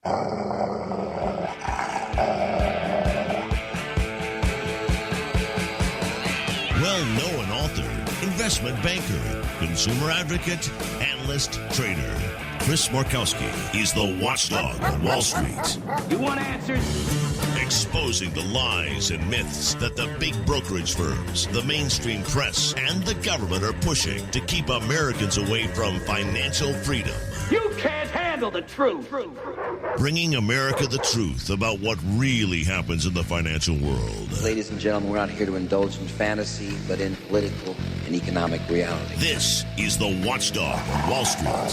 Well-known author, investment banker, consumer advocate, analyst, trader. Chris Markowski is the watchdog on Wall Street. You want answers? Exposing the lies and myths that the big brokerage firms, the mainstream press, and the government are pushing to keep Americans away from financial freedom. You can't handle the truth. Bringing America the truth about what really happens in the financial world. Ladies and gentlemen, we're not here to indulge in fantasy, but in political and economic reality. This is the Watchdog on Wall Street.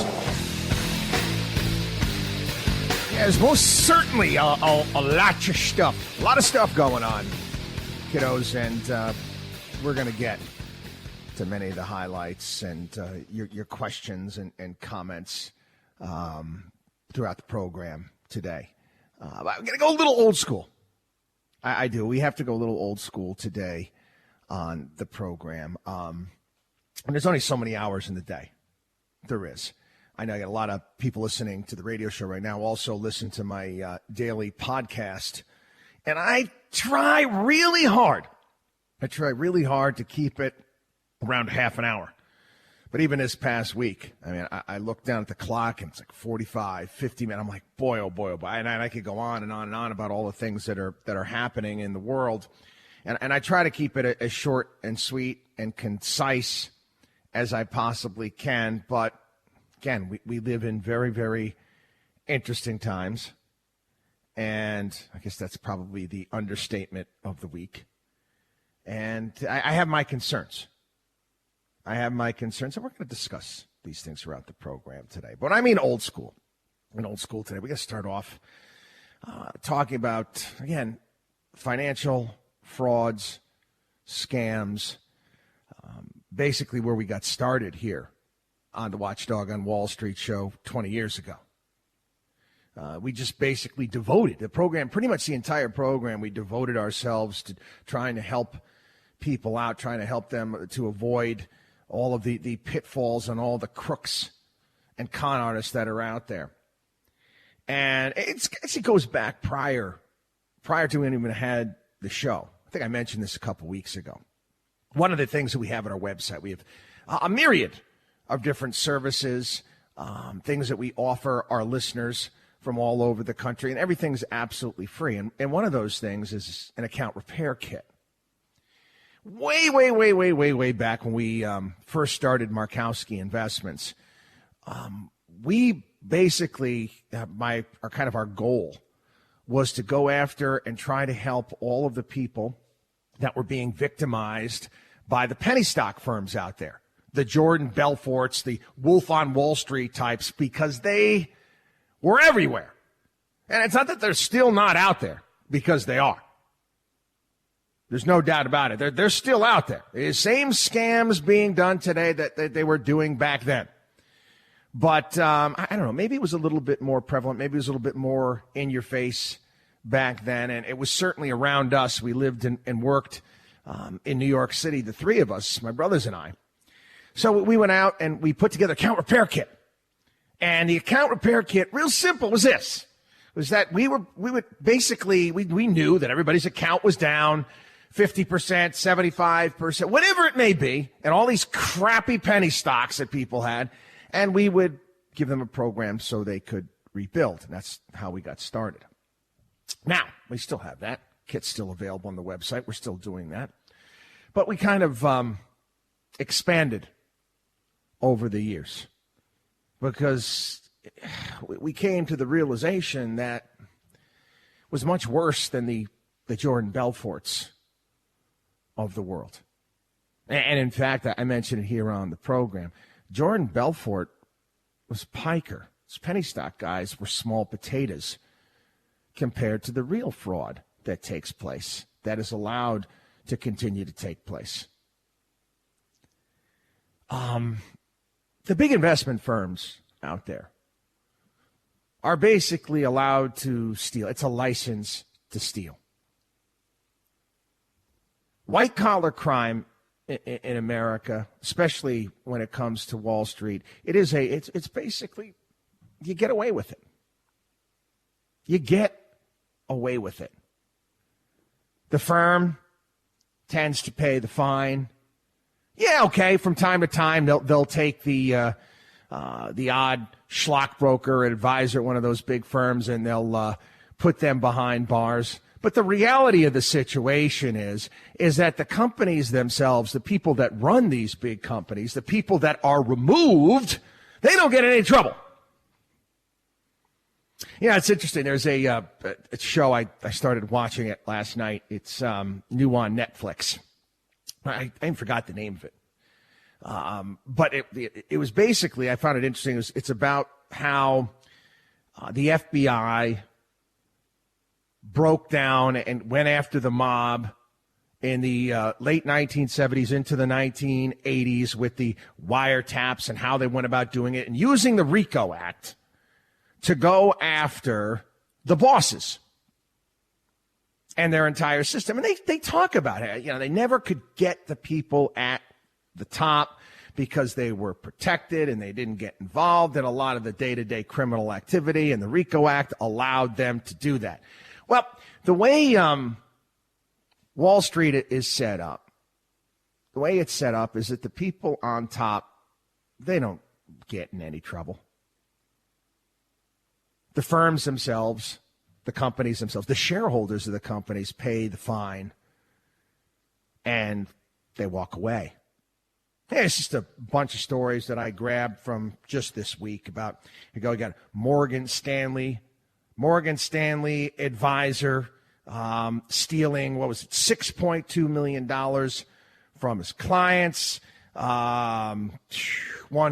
There's most certainly a lot of stuff going on, kiddos, and we're going to get to many of the highlights and your questions and comments throughout the program today. I'm going to go a little old school. I do. We have to go a little old school today on the program. And there's only so many hours in the day. There is. I know I got a lot of people listening to the radio show right now also listen to my daily podcast. And I try really hard to keep it around half an hour. But even this past week, I mean, I look down at the clock and it's like 45, 50 minutes. I'm like, boy, oh boy, oh boy. And I could go on and on and on about all the things that are happening in the world. And I try to keep it as short and sweet and concise as I possibly can. But again, we live in very, very interesting times. And I guess that's probably the understatement of the week. And I have my concerns. And we're going to discuss these things throughout the program today. But I mean old school. In old school today, we got to start off talking about, again, financial frauds, scams, basically where we got started here on the Watchdog on Wall Street show 20 years ago. We just basically devoted the program, pretty much the entire program, we devoted ourselves to trying to help people out, trying to help them to avoid all of the pitfalls and all the crooks and con artists that are out there. And it goes back prior to when we even had the show. I think I mentioned this a couple weeks ago. One of the things that we have at our website, we have a myriad of different services, things that we offer our listeners from all over the country, and everything's absolutely free. And one of those things is an account repair kit. Way back when we first started Markowski Investments, we basically, our goal was to go after and try to help all of the people that were being victimized by the penny stock firms out there, the Jordan Belforts, the Wolf on Wall Street types, because they were everywhere. And it's not that they're still not out there, because they are. There's no doubt about it. They're still out there. The same scams being done today that they were doing back then. But I don't know, maybe it was a little bit more prevalent. Maybe it was a little bit more in your face back then. And it was certainly around us. We lived and worked in New York City, the three of us, my brothers and I. So we went out and we put together an account repair kit. And the account repair kit, real simple, was this. Was that we would basically, we knew that everybody's account was down 50%, 75%, whatever it may be, and all these crappy penny stocks that people had, and we would give them a program so they could rebuild. And that's how we got started. Now, we still have that. Kit's still available on the website. We're still doing that. But we kind of expanded over the years because we came to the realization that it was much worse than the Jordan Belforts of the world. And in fact, I mentioned it here on the program. Jordan Belfort was piker. His penny stock guys were small potatoes compared to the real fraud that takes place, that is allowed to continue to take place. The big investment firms out there are basically allowed to steal. It's a license to steal. White-collar crime in America, especially when it comes to Wall Street, it's basically, you get away with it. you get away with it. The firm tends to pay the fine. Yeah, okay, from time to time they'll take the odd schlockbroker or advisor at one of those big firms and they'll put them behind bars. But the reality of the situation is that the companies themselves, the people that run these big companies, the people that are removed, they don't get in any trouble. Yeah, it's interesting. There's a show, I started watching it last night. It's new on Netflix. I even forgot the name of it. But it was basically, I found it interesting. It's about how the FBI broke down and went after the mob in the late 1970s into the 1980s with the wiretaps and how they went about doing it and using the RICO Act to go after the bosses and their entire system. And they talk about it. You know, they never could get the people at the top because they were protected and they didn't get involved in a lot of the day-to-day criminal activity, and the RICO Act allowed them to do that. Well, the way Wall Street is set up, the way it's set up is that the people on top, they don't get in any trouble. The firms themselves, the companies themselves, the shareholders of the companies pay the fine and they walk away. Hey, it's just a bunch of stories that I grabbed from just this week about, you got Morgan Stanley advisor stealing, $6.2 million from his clients. One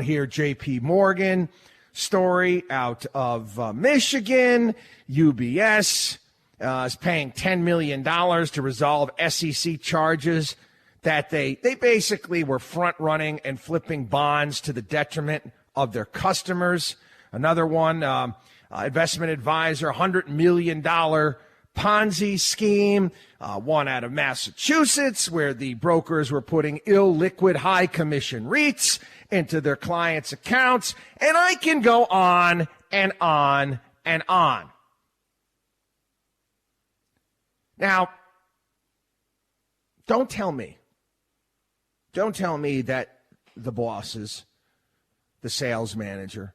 here, J.P. Morgan story out of Michigan. UBS is paying $10 million to resolve SEC charges that they basically were front-running and flipping bonds to the detriment of their customers. Another one, investment advisor, $100 million Ponzi scheme. One out of Massachusetts where the brokers were putting illiquid high-commission REITs into their clients' accounts. And I can go on and on and on. Now, don't tell me that the bosses, the sales manager,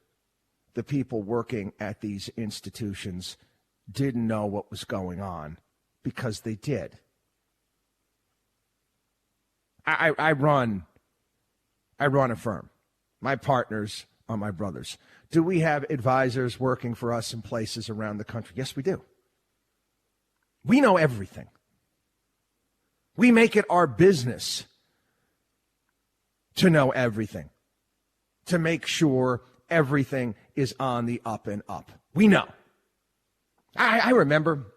the people working at these institutions didn't know what was going on, because they did. I run a firm. My partners are my brothers. Do we have advisors working for us in places around the country? Yes, we do. We know everything. We make it our business to know everything, to make sure everything is on the up and up. We know. I remember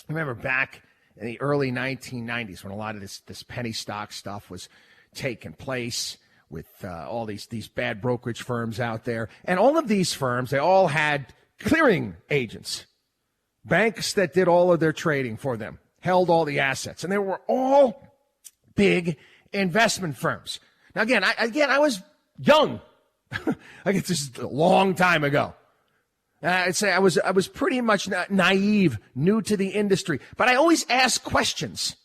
back in the early 1990s when a lot of this penny stock stuff was taking place with all these bad brokerage firms out there. And all of these firms, they all had clearing agents, banks that did all of their trading for them, held all the assets. And they were all big investment firms. Now, again, I was young. I guess this is a long time ago. I'd say I was pretty much naive, new to the industry. But I always ask questions.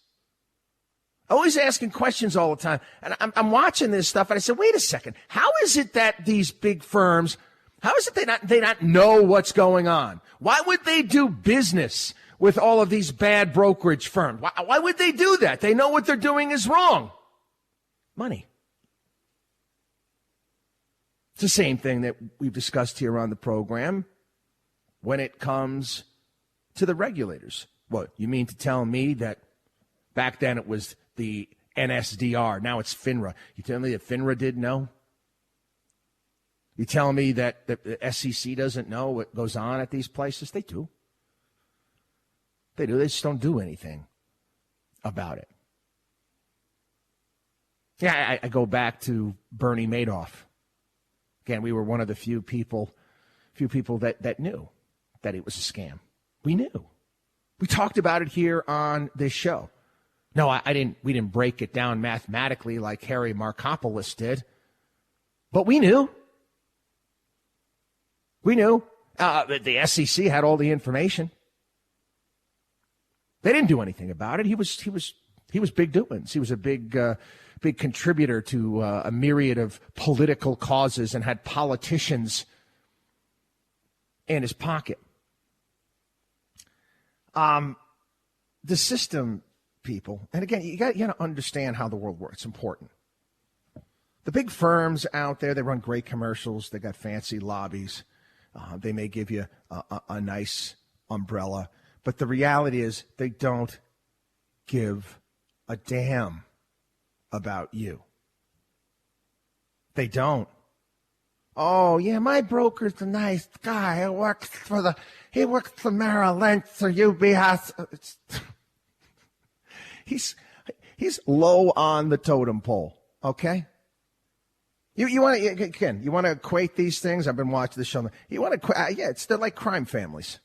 Always asking questions all the time. And I'm watching this stuff, and I said, wait a second. How is it that these big firms, how is it they not know what's going on? Why would they do business with all of these bad brokerage firms? Why would they do that? They know what they're doing is wrong. Money. It's the same thing that we've discussed here on the program when it comes to the regulators. What, you mean to tell me that back then it was the NSDR, now it's FINRA? You tell me that FINRA didn't know? You tell me that the SEC doesn't know what goes on at these places? They do. They do. They just don't do anything about it. Yeah, I go back to Bernie Madoff. Again, we were one of the few people that knew that it was a scam. We knew. We talked about it here on this show. No, we didn't break it down mathematically like Harry Markopolis did. But we knew. We knew. The SEC had all the information. They didn't do anything about it. He was big doings. He was a big contributor to a myriad of political causes and had politicians in his pocket. The system, people, and again, you got to understand how the world works. It's important. The big firms out there, they run great commercials. They got fancy lobbies. They may give you a nice umbrella. But the reality is they don't give a damn about you. They don't. Oh, yeah, my broker's a nice guy. He works for Merrill Lynch or UBS. He's low on the totem pole, okay? You want to equate these things? I've been watching this show. You want to, they're like crime families.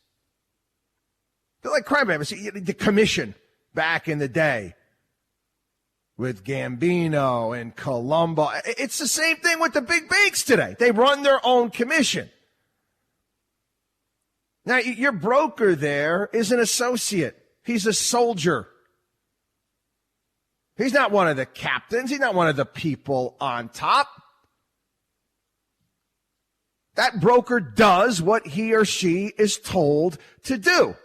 They're like crime families. The commission back in the day with Gambino and Colombo. It's the same thing with the big banks today. They run their own commission. Now, your broker there is an associate. He's a soldier. He's not one of the captains. He's not one of the people on top. That broker does what he or she is told to do.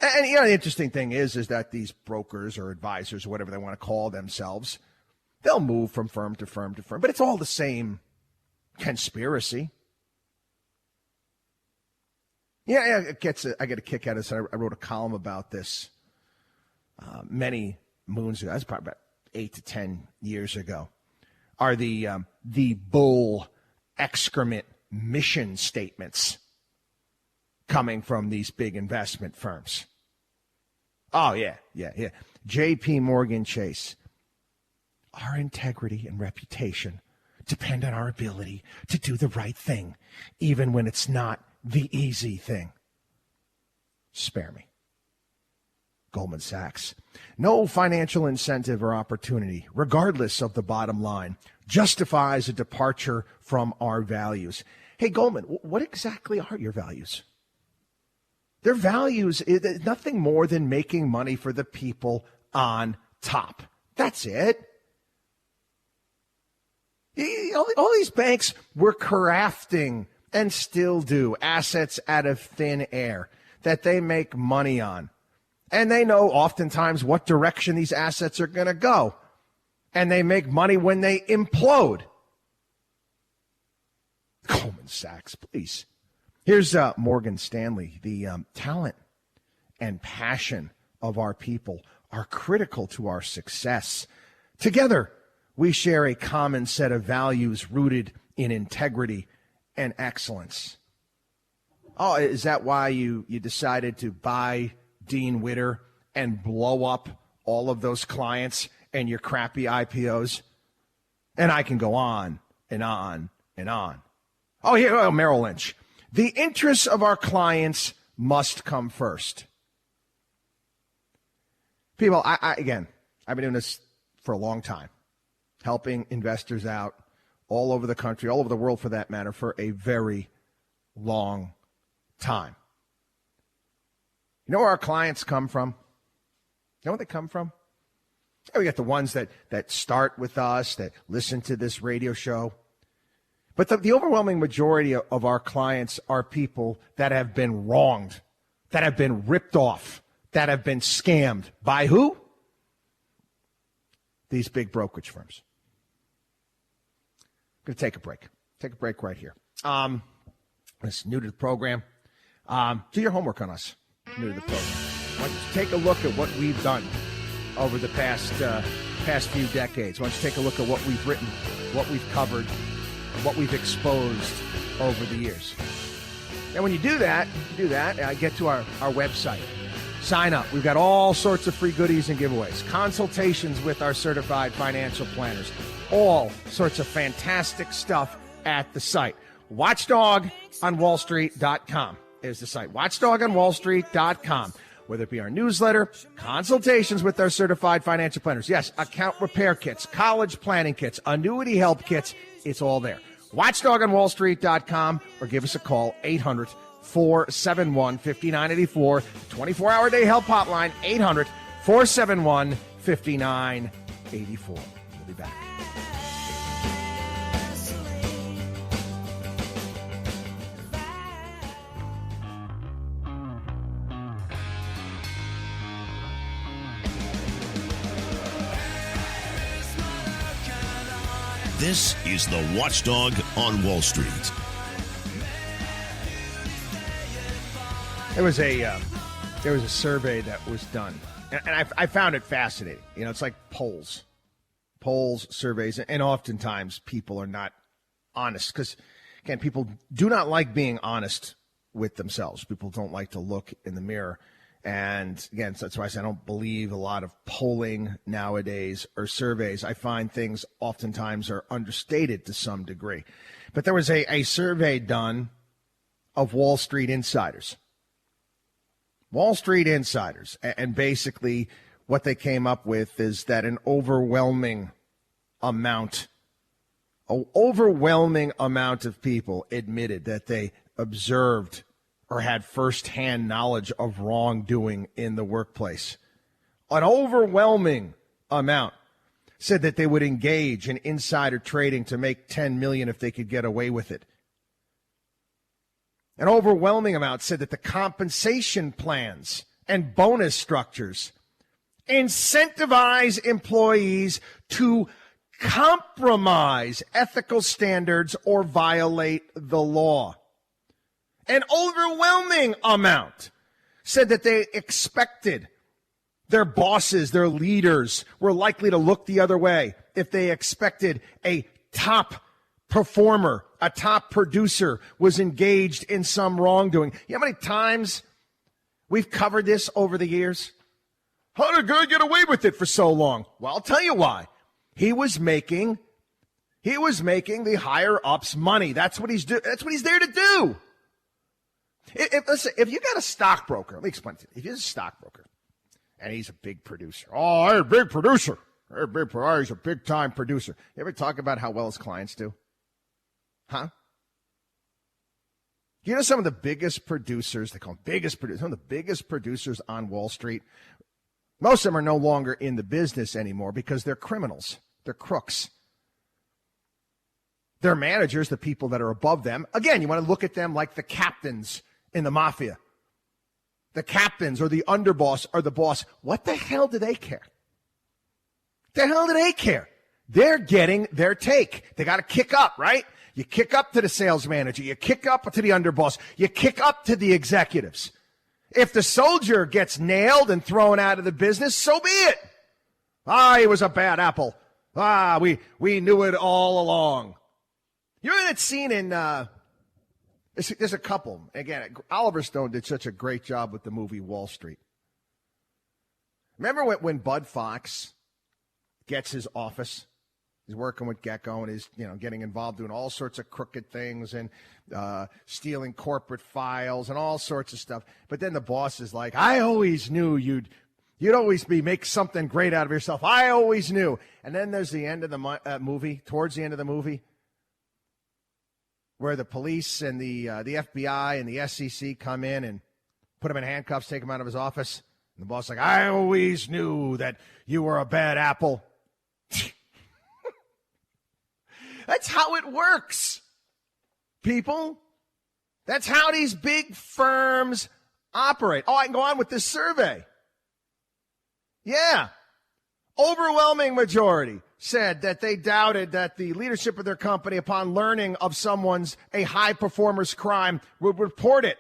And the interesting thing is that these brokers or advisors or whatever they want to call themselves, they'll move from firm to firm to firm, but it's all the same conspiracy. Yeah, I get a kick out of this. I wrote a column about this many moons ago. That's probably about 8 to 10 years ago. Are the bull excrement mission statements coming from these big investment firms? Oh, yeah. J.P. Morgan Chase. Our integrity and reputation depend on our ability to do the right thing, even when it's not the easy thing. Spare me. Goldman Sachs. No financial incentive or opportunity, regardless of the bottom line, justifies a departure from our values. Hey, Goldman, what exactly are your values? Their values is nothing more than making money for the people on top. That's it. All these banks were crafting and still do assets out of thin air that they make money on. And they know oftentimes what direction these assets are going to go. And they make money when they implode. Goldman Sachs, please. Here's Morgan Stanley. The talent and passion of our people are critical to our success. Together, we share a common set of values rooted in integrity and excellence. Oh, is that why you decided to buy Dean Witter and blow up all of those clients and your crappy IPOs? And I can go on and on and on. Oh, Merrill Lynch. The interests of our clients must come first. People, I've been doing this for a long time, helping investors out all over the country, all over the world for that matter, for a very long time. You know where our clients come from? You know where they come from? Yeah, we got the ones that start with us, that listen to this radio show. But the overwhelming majority of our clients are people that have been wronged, that have been ripped off, that have been scammed. By who? These big brokerage firms. I'm going to take a break. Take a break right here. It's new to the program. Do your homework on us. New to the program. Why don't you take a look at what we've done over the past few decades. Why don't you take a look at what we've written, what we've covered, what we've exposed over the years. And when you do that, get to our website. Sign up. We've got all sorts of free goodies and giveaways. Consultations with our certified financial planners. All sorts of fantastic stuff at the site. WatchDogOnWallStreet.com is the site. WatchDogOnWallStreet.com. Whether it be our newsletter, consultations with our certified financial planners. Yes, account repair kits, college planning kits, annuity help kits. It's all there. WatchDogOnWallStreet.com or give us a call, 800-471-5984. 24-hour day help hotline, 800-471-5984. We'll be back. This is the Watchdog on Wall Street. There was a survey that was done, and I found it fascinating. You know, it's like polls, surveys, and oftentimes people are not honest because, again, people do not like being honest with themselves. People don't like to look in the mirror. And again, so that's why I say I don't believe a lot of polling nowadays or surveys. I find things oftentimes are understated to some degree. But there was a survey done of Wall Street insiders. Wall Street insiders. And basically what they came up with is that an overwhelming amount of people admitted that they observed or had firsthand knowledge of wrongdoing in the workplace. An overwhelming amount said that they would engage in insider trading to make $10 million if they could get away with it. An overwhelming amount said that the compensation plans and bonus structures incentivize employees to compromise ethical standards or violate the law. An overwhelming amount said that they expected their bosses, their leaders, were likely to look the other way if they expected a top performer, a top producer was engaged in some wrongdoing. You know how many times we've covered this over the years? How did a guy get away with it for so long? Well, I'll tell you why. He was making the higher ups money. That's what he's there to do. If you got a stockbroker, let me explain to you. If you're a stockbroker and he's a big producer, he's a big producer. He's a big-time producer. You ever talk about how well his clients do? Huh? You know some of the biggest producers, they call them biggest producers, some of the biggest producers on Wall Street, most of them are no longer in the business anymore because they're criminals. They're crooks. They're managers, the people that are above them. Again, you want to look at them like the captains in the mafia. The captains or the underboss or the boss. What the hell do they care? The hell do they care? They're getting their take. They got to kick up, right? You kick up to the sales manager. You kick up to the underboss. You kick up to the executives. If the soldier gets nailed and thrown out of the business, so be it. He was a bad apple. We knew it all along. You know that scene in, there's a couple. Again, Oliver Stone did such a great job with the movie Wall Street. Remember when Bud Fox gets his office? He's working with Gecko and he's, getting involved doing all sorts of crooked things and stealing corporate files and all sorts of stuff. But then the boss is like, I always knew you'd always make something great out of yourself. I always knew. And then there's the end of the movie, towards the end of the movie, where the police and the FBI and the SEC come in and put him in handcuffs, take him out of his office. And the boss is like, I always knew that you were a bad apple. That's how it works, people. That's how these big firms operate. I can go on with this survey. Yeah. Overwhelming majority said that they doubted that the leadership of their company, upon learning of a high performer's crime, would report it.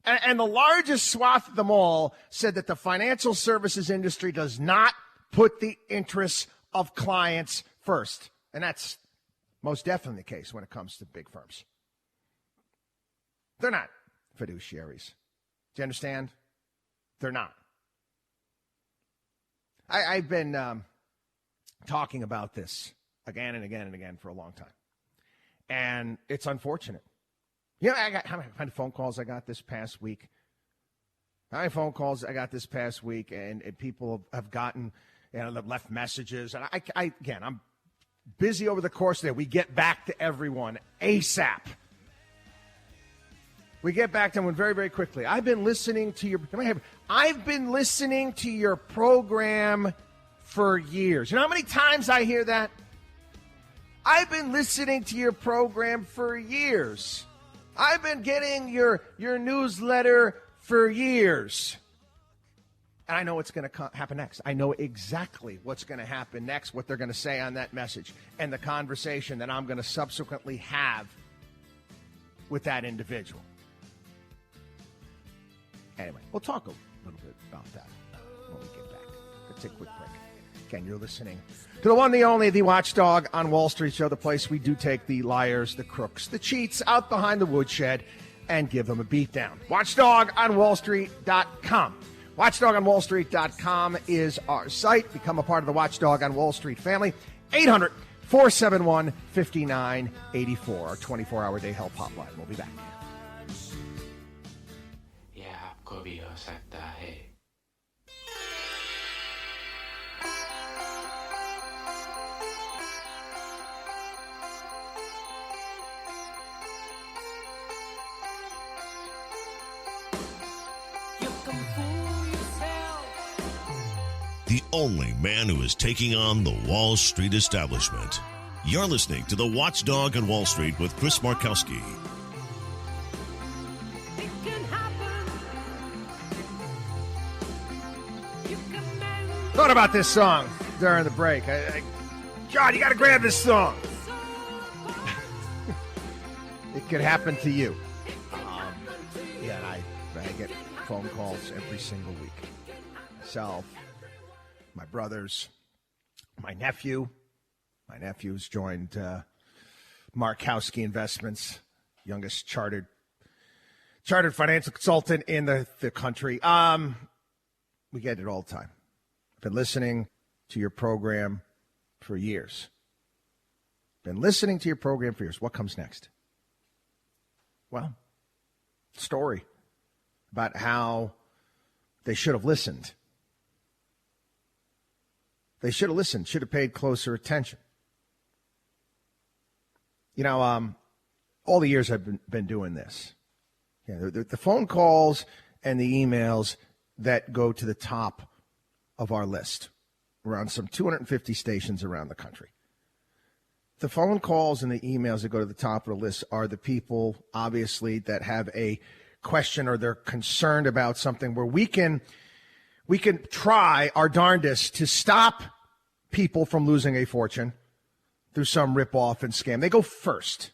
And the largest swath of them all said that the financial services industry does not put the interests of clients first. And that's most definitely the case when it comes to big firms. They're not fiduciaries. Do you understand? They're not. I've been talking about this again and again and again for a long time. And it's unfortunate. How many phone calls I got this past week? And people have gotten, left messages. And I'm busy over the course of the day. We get back to everyone ASAP. We get back to one very, very quickly. I've been listening to your program for years. You know how many times I hear that? I've been listening to your program for years. I've been getting your newsletter for years. And I know what's going to happen next. I know exactly what's going to happen next, what they're going to say on that message, and the conversation that I'm going to subsequently have with that individual. Anyway, we'll talk a little bit about that when we get back. Let's take a quick break. Again, you're listening to the one, the only, the Watchdog on Wall Street show, the place we do take the liars, the crooks, the cheats out behind the woodshed and give them a beatdown. WatchdogOnWallStreet.com. WatchdogOnWallStreet.com is our site. Become a part of the Watchdog on Wall Street family. 800-471-5984, our 24-hour day help hotline. We'll be back. Yeah, आपको भी हो सकता है. The only man who is taking on the Wall Street establishment. You're listening to the Watchdog on Wall Street with Chris Markowski. Thought about this song during the break. John, you got to grab this song. It could happen to you. I get phone calls every single week. Myself, my brothers, my nephew. My nephew's joined Markowski Investments, youngest chartered financial consultant in the country. We get it all the time. I've been listening to your program for years. What comes next? Well, story about how they should have listened. They should have listened, should have paid closer attention. You know, all the years I've been doing this, the phone calls and the emails that go to the top of our list, around some 250 stations around the country. The phone calls and the emails that go to the top of the list are the people, obviously, that have a question or they're concerned about something where we can try our darndest to stop people from losing a fortune through some ripoff and scam. They go first.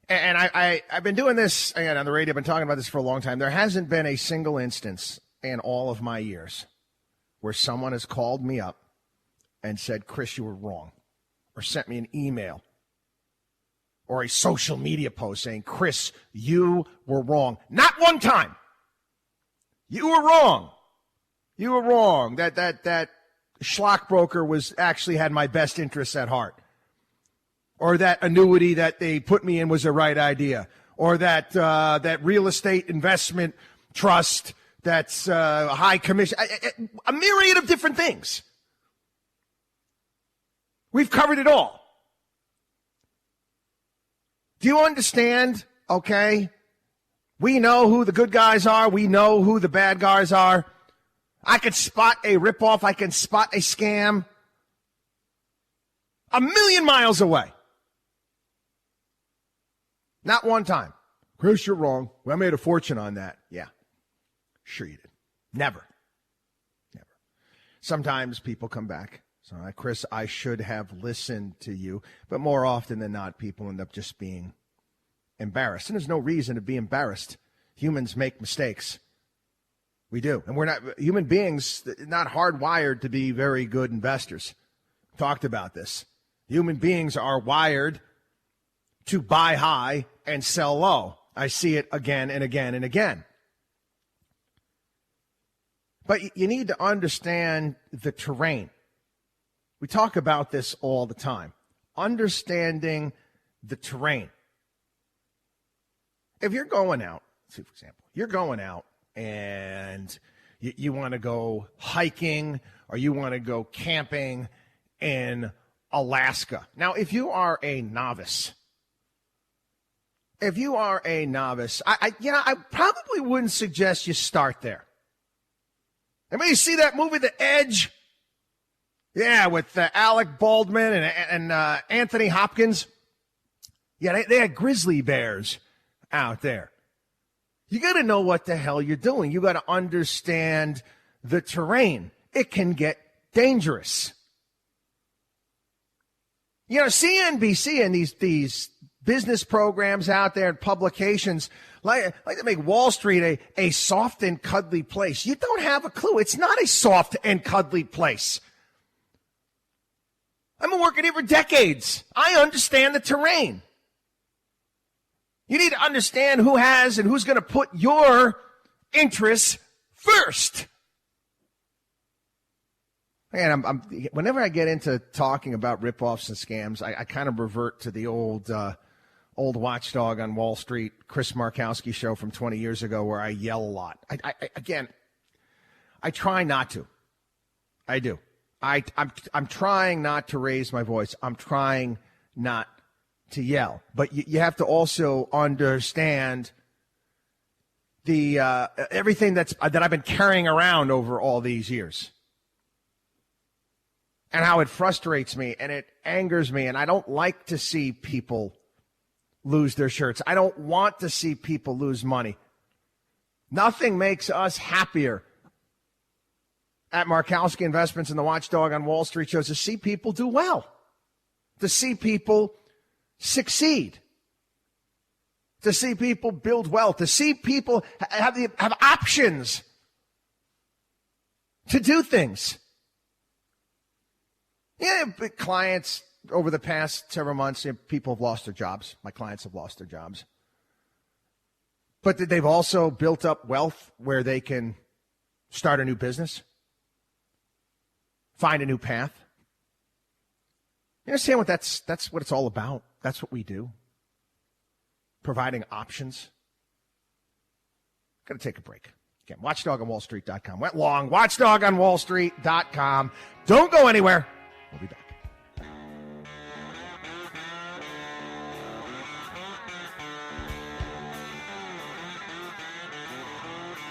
And I've been doing this, again, on the radio. I've been talking about this for a long time. There hasn't been a single instance in all of my years where someone has called me up and said, Chris, you were wrong, or sent me an email or a social media post saying, Chris, you were wrong. Not one time. You were wrong. You were wrong. That schlock broker actually had my best interests at heart. Or that annuity that they put me in was the right idea. Or that real estate investment trust that's high commission. A myriad of different things. We've covered it all. Do you understand? Okay. We know who the good guys are. We know who the bad guys are. I can spot a ripoff. I can spot a scam a million miles away. Not one time. Chris, you're wrong. Well, I made a fortune on that. Yeah. Sure you did. Never. Sometimes people come back. So, Chris, I should have listened to you. But more often than not, people end up just being embarrassed. And there's no reason to be embarrassed. Humans make mistakes. We do. And we're not, human beings, not hardwired to be very good investors. Talked about this. Human beings are wired to buy high and sell low. I see it again and again and again. But you need to understand the terrain. We talk about this all the time. Understanding the terrain. If you're going out, let's see, for example, you're going out and you want to go hiking or you want to go camping in Alaska. Now, if you are a novice, if you are a novice, I probably wouldn't suggest you start there. Anybody see that movie, The Edge? Yeah, with Alec Baldwin and Anthony Hopkins. Yeah, they had grizzly bears out there. You got to know what the hell you're doing. You got to understand the terrain. It can get dangerous. You know, CNBC and these business programs out there and publications like to make Wall Street a soft and cuddly place. You don't have a clue. It's not a soft and cuddly place. I've been working here for decades. I understand the terrain. You need to understand who has and who's going to put your interests first. And whenever I get into talking about ripoffs and scams, I kind of revert to the old watchdog on Wall Street, Chris Markowski show from 20 years ago where I yell a lot. I try not to. I do. I'm trying not to raise my voice. I'm trying not to yell. But you have to also understand the everything that I've been carrying around over all these years. And how it frustrates me and it angers me. And I don't like to see people lose their shirts. I don't want to see people lose money. Nothing makes us happier at Markowski Investments and the Watchdog on Wall Street shows to see people do well, to see people succeed, to see people build wealth, to see people have options to do things. Yeah, but clients over the past several months, people have lost their jobs. My clients have lost their jobs. But they've also built up wealth where they can start a new business, find a new path. You understand what that's what it's all about? That's what we do. Providing options. Got to take a break. Again, watchdogonwallstreet.com. Went long. Watchdogonwallstreet.com. Don't go anywhere. We'll be back.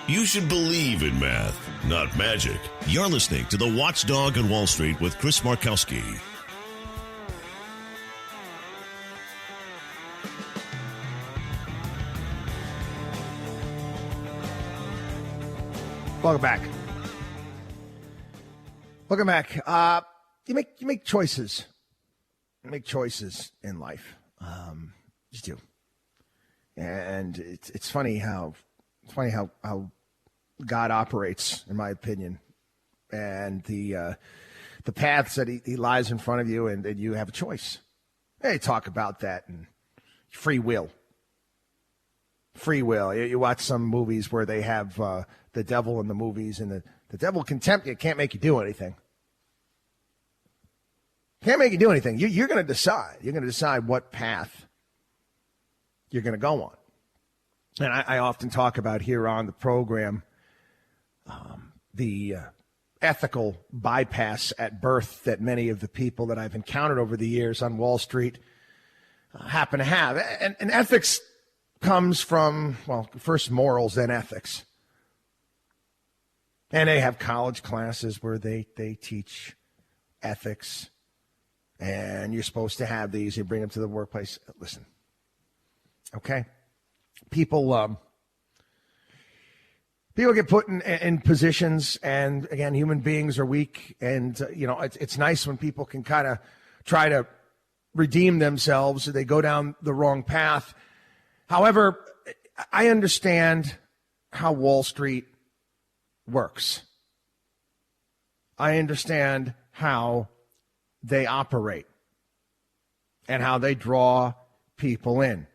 You should believe in math, not magic. You're listening to The Watchdog on Wall Street with Chris Markowski. Welcome back. Welcome back. You make choices. You make choices in life. You do. And it's funny how God operates, in my opinion, and the paths that he lies in front of you, and you have a choice. They talk about that and free will. Free will. You watch some movies where they have the devil in the movies, and the devil can tempt you, can't make you do anything. Can't make you do anything. You're going to decide. You're going to decide what path you're going to go on. And I often talk about here on the program the ethical bypass at birth that many of the people that I've encountered over the years on Wall Street happen to have. And ethics comes from, well, first morals, then ethics. And they have college classes where they teach ethics. And you're supposed to have these. You bring them to the workplace. Listen, okay? People get put in positions, and again, human beings are weak, and it's nice when people can kind of try to redeem themselves. They go down the wrong path. However, I understand how Wall Street works. I understand how they operate and how they draw people in.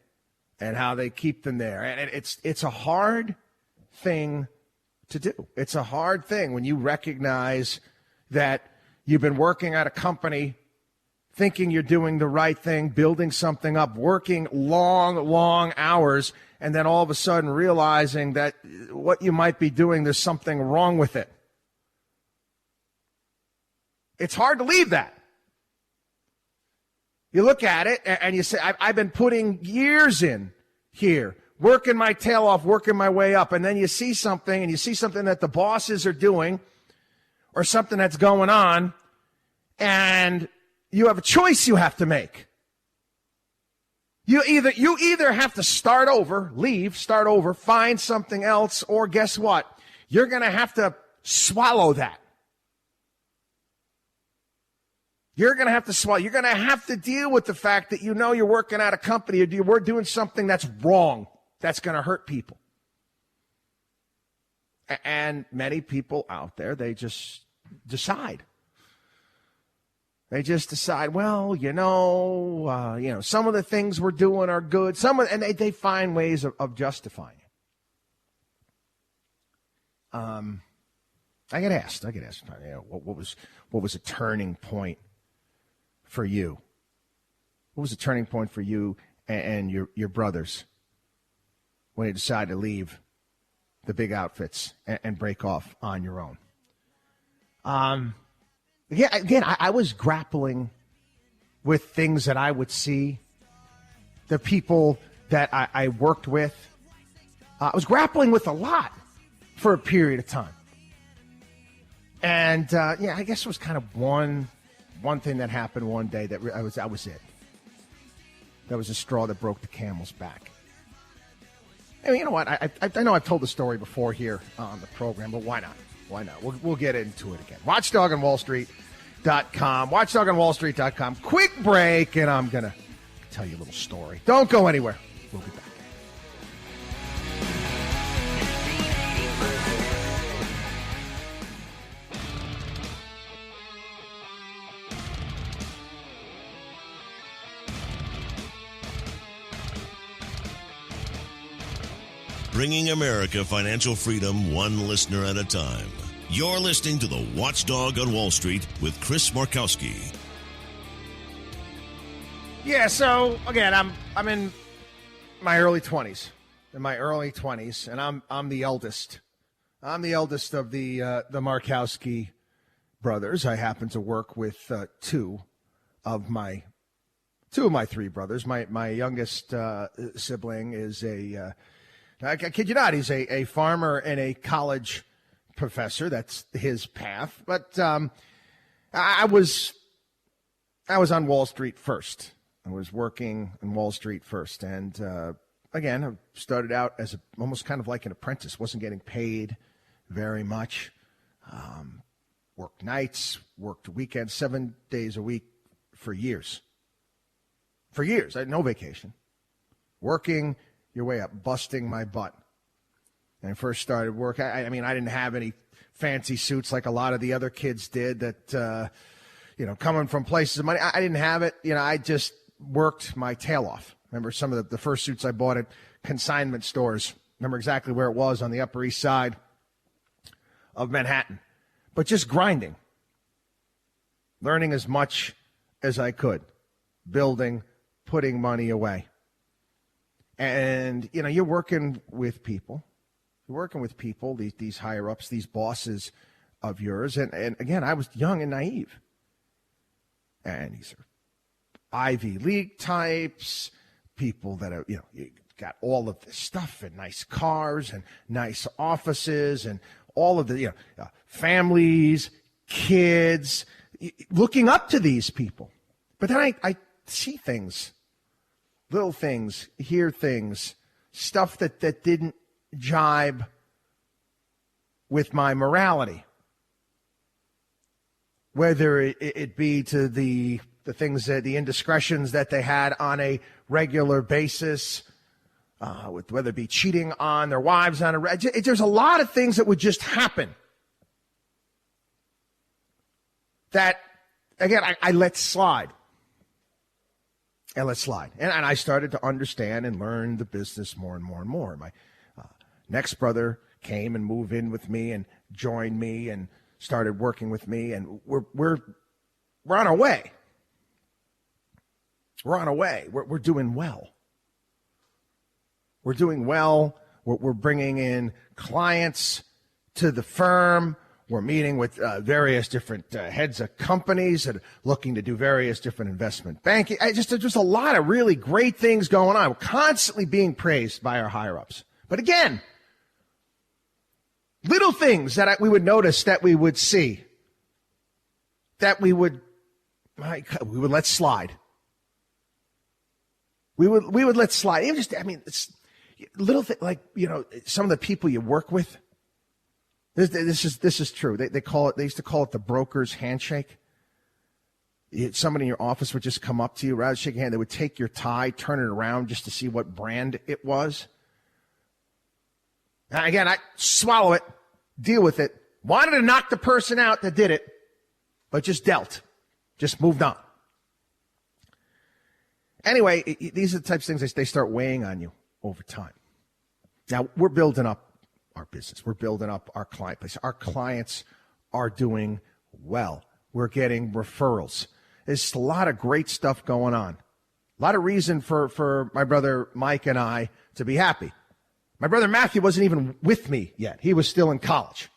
And how they keep them there. And it's a hard thing to do. It's a hard thing when you recognize that you've been working at a company, thinking you're doing the right thing, building something up, working long hours, and then all of a sudden realizing that what you might be doing, there's something wrong with it. It's hard to leave that. You look at it and you say, I've been putting years in here, working my tail off, working my way up. And then you see something, and you see something that the bosses are doing or something that's going on, and you have a choice you have to make. You either have to start over, leave, start over, find something else, or guess what? You're going to have to swallow that. You're going to have to swallow. You're going to have to deal with the fact that you know you're working at a company or you're doing something that's wrong, that's going to hurt people. And many people out there, they just decide. They just decide, well, some of the things we're doing are good. And they find ways of justifying it. I get asked, what was a turning point for you? What was a turning point for you and your brothers when you decided to leave the big outfits and break off on your own? I was grappling with things that I would see, the people that I worked with. I was grappling with a lot for a period of time. And, I guess it was kind of one thing that happened one day that was it. That was a straw that broke the camel's back. And you know what? I know I've told the story before here on the program, but why not? Why not? We'll get into it again. WatchdogOnWallStreet.com. WatchdogOnWallStreet.com. Quick break, and I'm going to tell you a little story. Don't go anywhere. We'll be back. Bringing America financial freedom one listener at a time. You're listening to the Watchdog on Wall Street with Chris Markowski. Yeah, so again, I'm in my early 20s. And I'm the eldest. I'm the eldest of the Markowski brothers. I happen to work with two of my three brothers. My youngest sibling is I kid you not, he's a farmer and a college professor. That's his path. But I was on Wall Street first. I was working on Wall Street first. And again, I started out as almost kind of like an apprentice. Wasn't getting paid very much. Worked nights, worked weekends, 7 days a week for years. For years. I had no vacation. Working your way up, busting my butt. And I first started work. I didn't have any fancy suits like a lot of the other kids did that, coming from places of money. I didn't have it. I just worked my tail off. Remember some of the first suits I bought at consignment stores. Remember exactly where it was, on the Upper East Side of Manhattan. But just grinding. Learning as much as I could. Building, putting money away. And, you're working with people. You're working with people, these higher-ups, these bosses of yours. And again, I was young and naive. And these are Ivy League types, people that are, you got all of this stuff and nice cars and nice offices and all of the, families, kids, looking up to these people. But then I see things. Little things, hear things, stuff that didn't jibe with my morality. Whether it be to the things, the indiscretions that they had on a regular basis, with whether it be cheating on their wives there's a lot of things that would just happen. That, again, I let slide. And let slide. And I started to understand and learn the business more and more and more. My next brother came and moved in with me and joined me and started working with me. And we're on our way. We're on our way. We're doing well. We're doing well. We're bringing in clients to the firm. We're meeting with various different heads of companies that are looking to do various different investment banking. Just a lot of really great things going on. We're constantly being praised by our higher-ups. But again, little things that we would notice, that we would see, that we would let slide. We would let slide. Even just, it's little thing like, some of the people you work with. This is true. They used to call it the broker's handshake. Somebody in your office would just come up to you, rather than shake your hand, they would take your tie, turn it around just to see what brand it was. And again, I swallow it, deal with it. Wanted to knock the person out that did it, but just dealt. Just moved on. Anyway, these are the types of things they start weighing on you over time. Now, we're building up our business. We're building up our client base. Our clients are doing well. We're getting referrals. There's a lot of great stuff going on. A lot of reason for my brother Mike and I to be happy. My brother Matthew wasn't even with me yet. He was still in college.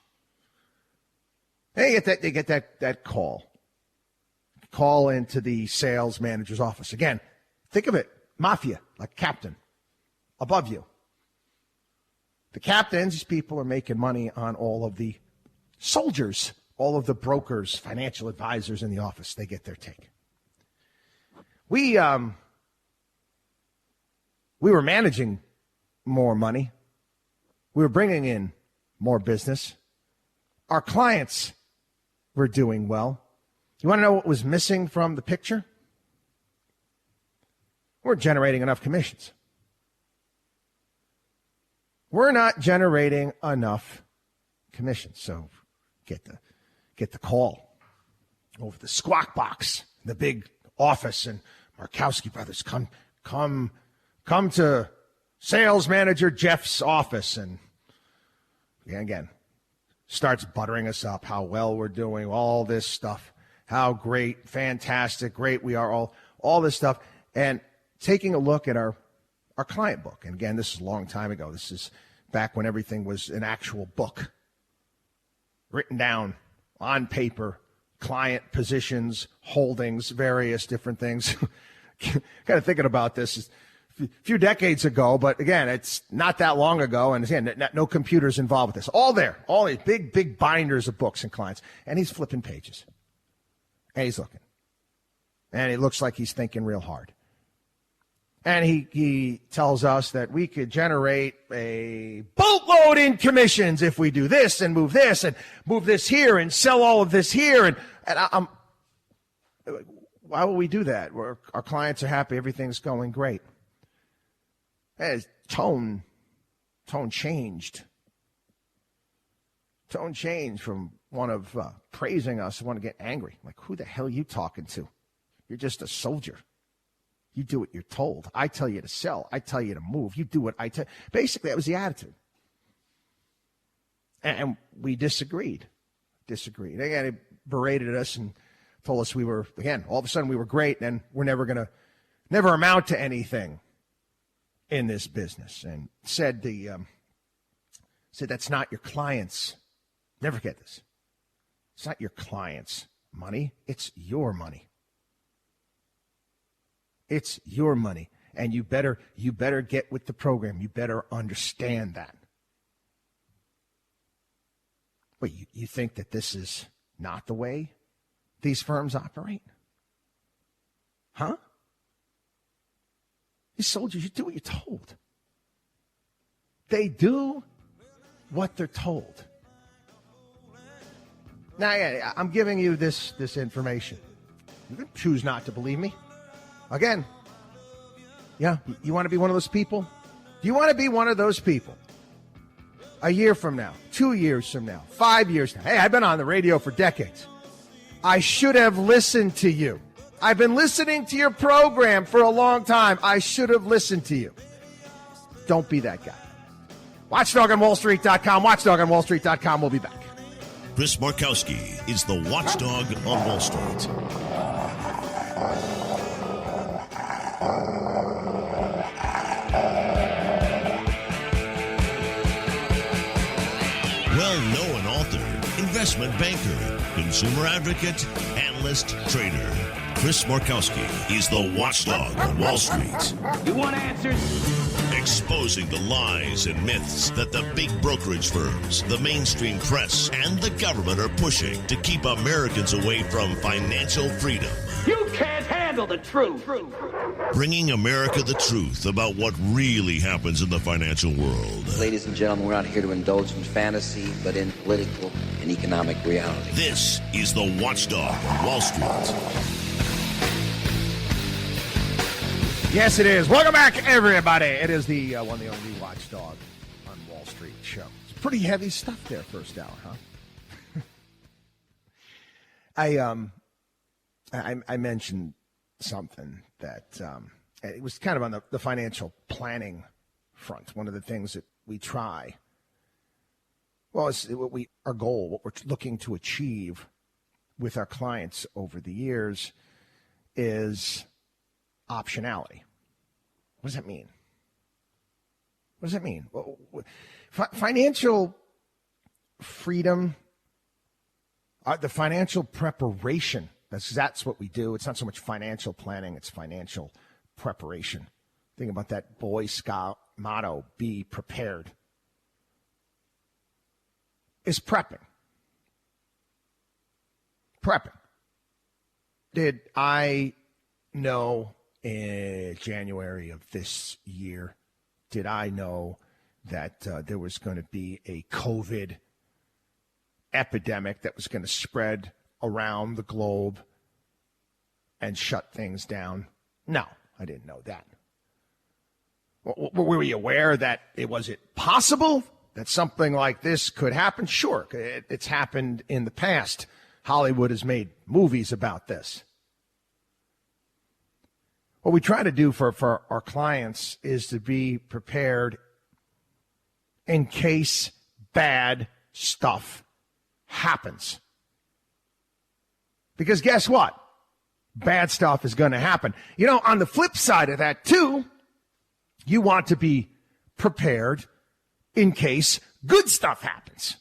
They get that call. Call into the sales manager's office. Again, think of it, mafia, like captain, above you. The captains, these people are making money on all of the soldiers, all of the brokers, financial advisors in the office. They get their take. We were managing more money. We were bringing in more business. Our clients were doing well. You want to know what was missing from the picture? We're generating enough commissions. We're not generating enough commissions. So get the call over the squawk box, the big office, and Markowski brothers come to sales manager Jeff's office, and again starts buttering us up, how well we're doing, all this stuff, how great, fantastic, great we are, all this stuff, and taking a look at our client book. And again, this is a long time ago. This is back when everything was an actual book, written down on paper, client positions, holdings, various different things. Kind of thinking about this a few decades ago, but again, it's not that long ago. And again, no computers involved with this. All there, all these big binders of books and clients. And he's flipping pages. And he's looking. And it looks like he's thinking real hard. And he tells us that we could generate a boatload in commissions if we do this and move this here and sell all of this here. And I'm, why would we do that? Our clients are happy. Everything's going great. His tone changed. Tone changed from one of praising us to one to get angry. Like, who the hell are you talking to? You're just a soldier. You do what you're told. I tell you to sell. I tell you to move. You do what I tell. Basically, that was the attitude. And we disagreed. Again, he berated us and told us we were, again, all of a sudden we were great and we're never amount to anything in this business. And said that's not your clients. Never forget this. It's not your clients' money. It's your money. It's your money, and you better get with the program. You better understand that. Wait, you think that this is not the way these firms operate? Huh? These soldiers, you do what you're told. They do what they're told. Now, yeah, I'm giving you this information. You can choose not to believe me. Again, yeah, you want to be one of those people? Do you want to be one of those people? A year from now, 2 years from now, 5 years now. Hey, I've been on the radio for decades. I should have listened to you. I've been listening to your program for a long time. I should have listened to you. Don't be that guy. WatchdogOnWallStreet.com. WatchdogOnWallStreet.com. We'll be back. Chris Markowski is the watchdog on Wall Street. Well-known author, investment banker, consumer advocate, analyst, trader. Chris Markowski is the watchdog on Wall Street. You want answers? Exposing the lies and myths that the big brokerage firms, the mainstream press, and the government are pushing to keep Americans away from financial freedom. You can't handle the truth. Bringing America the truth about what really happens in the financial world. Ladies and gentlemen, we're not here to indulge in fantasy, but in political and economic reality. This is the watchdog on Wall Street. Yes, it is. Welcome back, everybody. It is the one, the only watchdog on Wall Street show. It's pretty heavy stuff there, first hour, huh? I mentioned something that it was kind of on the financial planning front. One of the things that we try, well, it's our goal, what we're looking to achieve with our clients over the years is optionality. What does that mean? What does that mean? Well, financial freedom, the financial preparation, that's what we do. It's not so much financial planning, it's financial preparation. Think about that Boy Scout motto, be prepared. Is prepping. Prepping. Did I know in January of this year, did I know that there was going to be a COVID epidemic that was going to spread around the globe and shut things down? No, I didn't know that. Were we aware that was it possible that something like this could happen? Sure, it's happened in the past. Hollywood has made movies about this. What we try to do for our clients is to be prepared in case bad stuff happens. Because guess what? Bad stuff is going to happen. You know, on the flip side of that, too, you want to be prepared in case good stuff happens.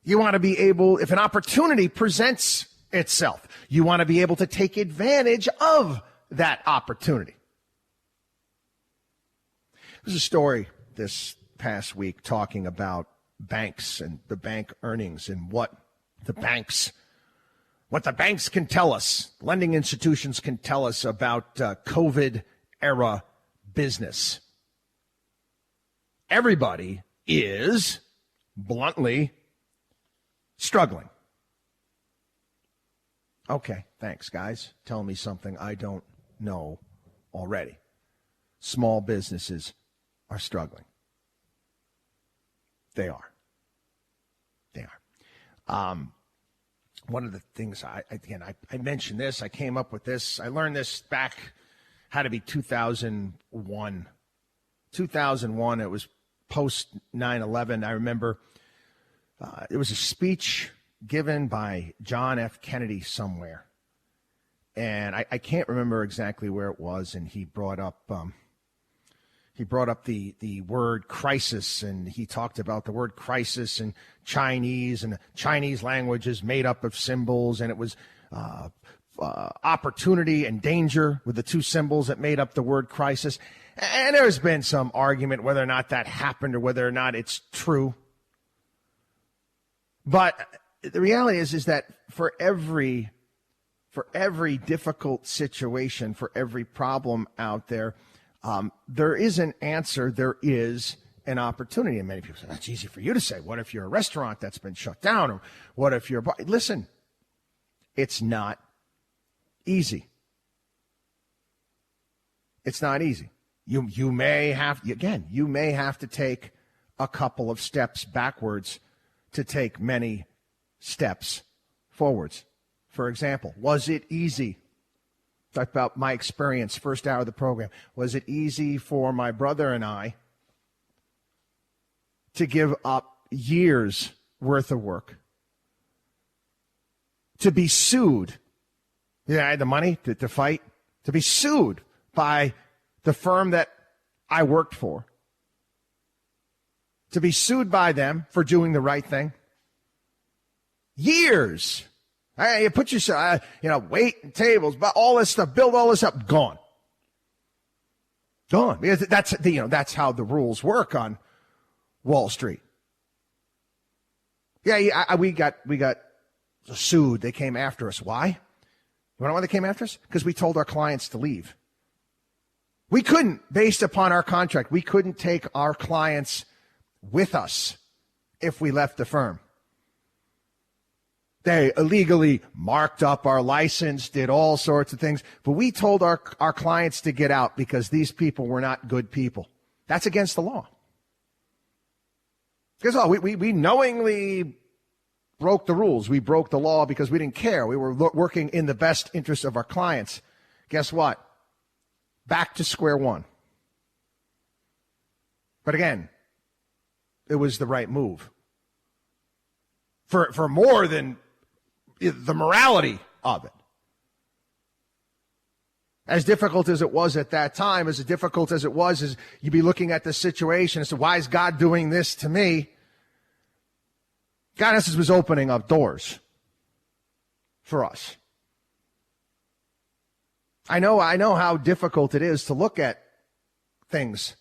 You want to be able, if an opportunity presents itself, you want to be able to take advantage of that opportunity. There's a story this past week talking about banks and the bank earnings and what the banks can tell us, lending institutions can tell us about COVID era business. Everybody is bluntly struggling. Okay, thanks, guys. Telling me something I don't know already. Small businesses are struggling. They are. One of the things, I mentioned this, I came up with this, I learned this back, had to be 2001. 2001, it was post 9/11. I remember it was a speech given by John F. Kennedy somewhere. And I can't remember exactly where it was, and he brought up the word crisis, and he talked about the word crisis in Chinese, and the Chinese language is made up of symbols, and it was opportunity and danger with the two symbols that made up the word crisis. And there's been some argument whether or not that happened or whether or not it's true. But the reality is that for every difficult situation, for every problem out there, there is an answer, there is an opportunity. And many people say, that's easy for you to say. What if you're a restaurant that's been shut down? Or what if you're listen, it's not easy. It's not easy. You may have to take a couple of steps backwards to take many steps forwards. For example, was it easy? Talk about my experience, first hour of the program. Was it easy for my brother and I to give up years worth of work? To be sued? Yeah, I had the money to fight. To be sued by the firm that I worked for. To be sued by them for doing the right thing. Years. You put yourself, wait and tables, but all this stuff, build all this up, gone. Gone. Because that's how the rules work on Wall Street. Yeah, we got sued. They came after us. Why? You want to know why they came after us? Because we told our clients to leave. We couldn't, based upon our contract, we couldn't take our clients with us if we left the firm. They illegally marked up our license, did all sorts of things, but we told our clients to get out because these people were not good people. That's against the law. Because we knowingly broke the rules. We broke the law because we didn't care. We were working in the best interest of our clients. Guess what? Back to square one. But again, it was the right move. For more than the morality of it. As difficult as it was at that time, as difficult as it was, as you'd be looking at the situation and say, why is God doing this to me? God, in essence, was opening up doors for us. I know how difficult it is to look at things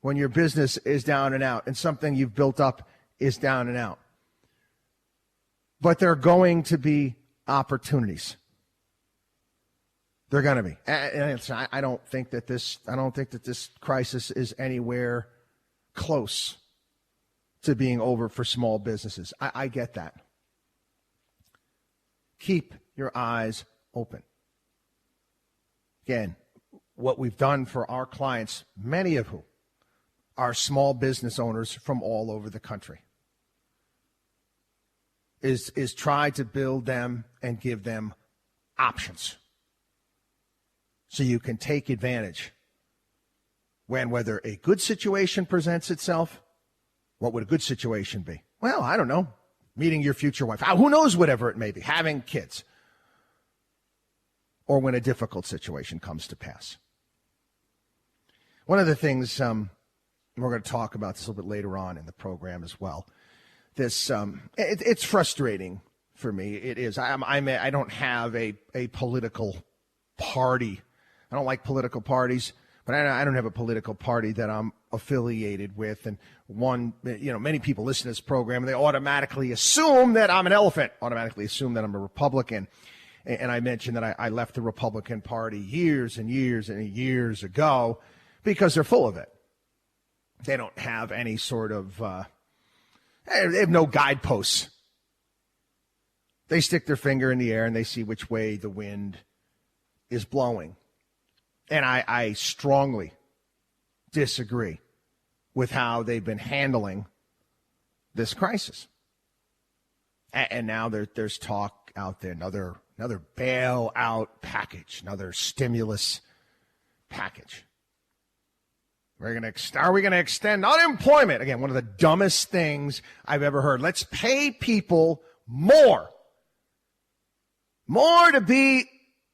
when your business is down and out and something you've built up is down and out. But there are going to be opportunities. They're going to be. And I don't think that this crisis is anywhere close to being over for small businesses. I get that. Keep your eyes open. Again, what we've done for our clients, many of whom are small business owners from all over the country, is try to build them and give them options so you can take advantage when whether a good situation presents itself. What would a good situation be? Well, I don't know. Meeting your future wife. Who knows, whatever it may be. Having kids. Or when a difficult situation comes to pass. One of the things, we're going to talk about this a little bit later on in the program as well. This, it's frustrating for me. It is. I don't have a political party. I don't like political parties, but I don't have a political party that I'm affiliated with. And many people listen to this program and they automatically assume that I'm an elephant, automatically assume that I'm a Republican. And I mentioned that I left the Republican Party years and years and years ago because they're full of it. They don't have any sort of, they have no guideposts. They stick their finger in the air and they see which way the wind is blowing. And I strongly disagree with how they've been handling this crisis. And now there's talk out there, another bailout package, another stimulus package. Are we going to extend unemployment? Again, one of the dumbest things I've ever heard. Let's pay people more to be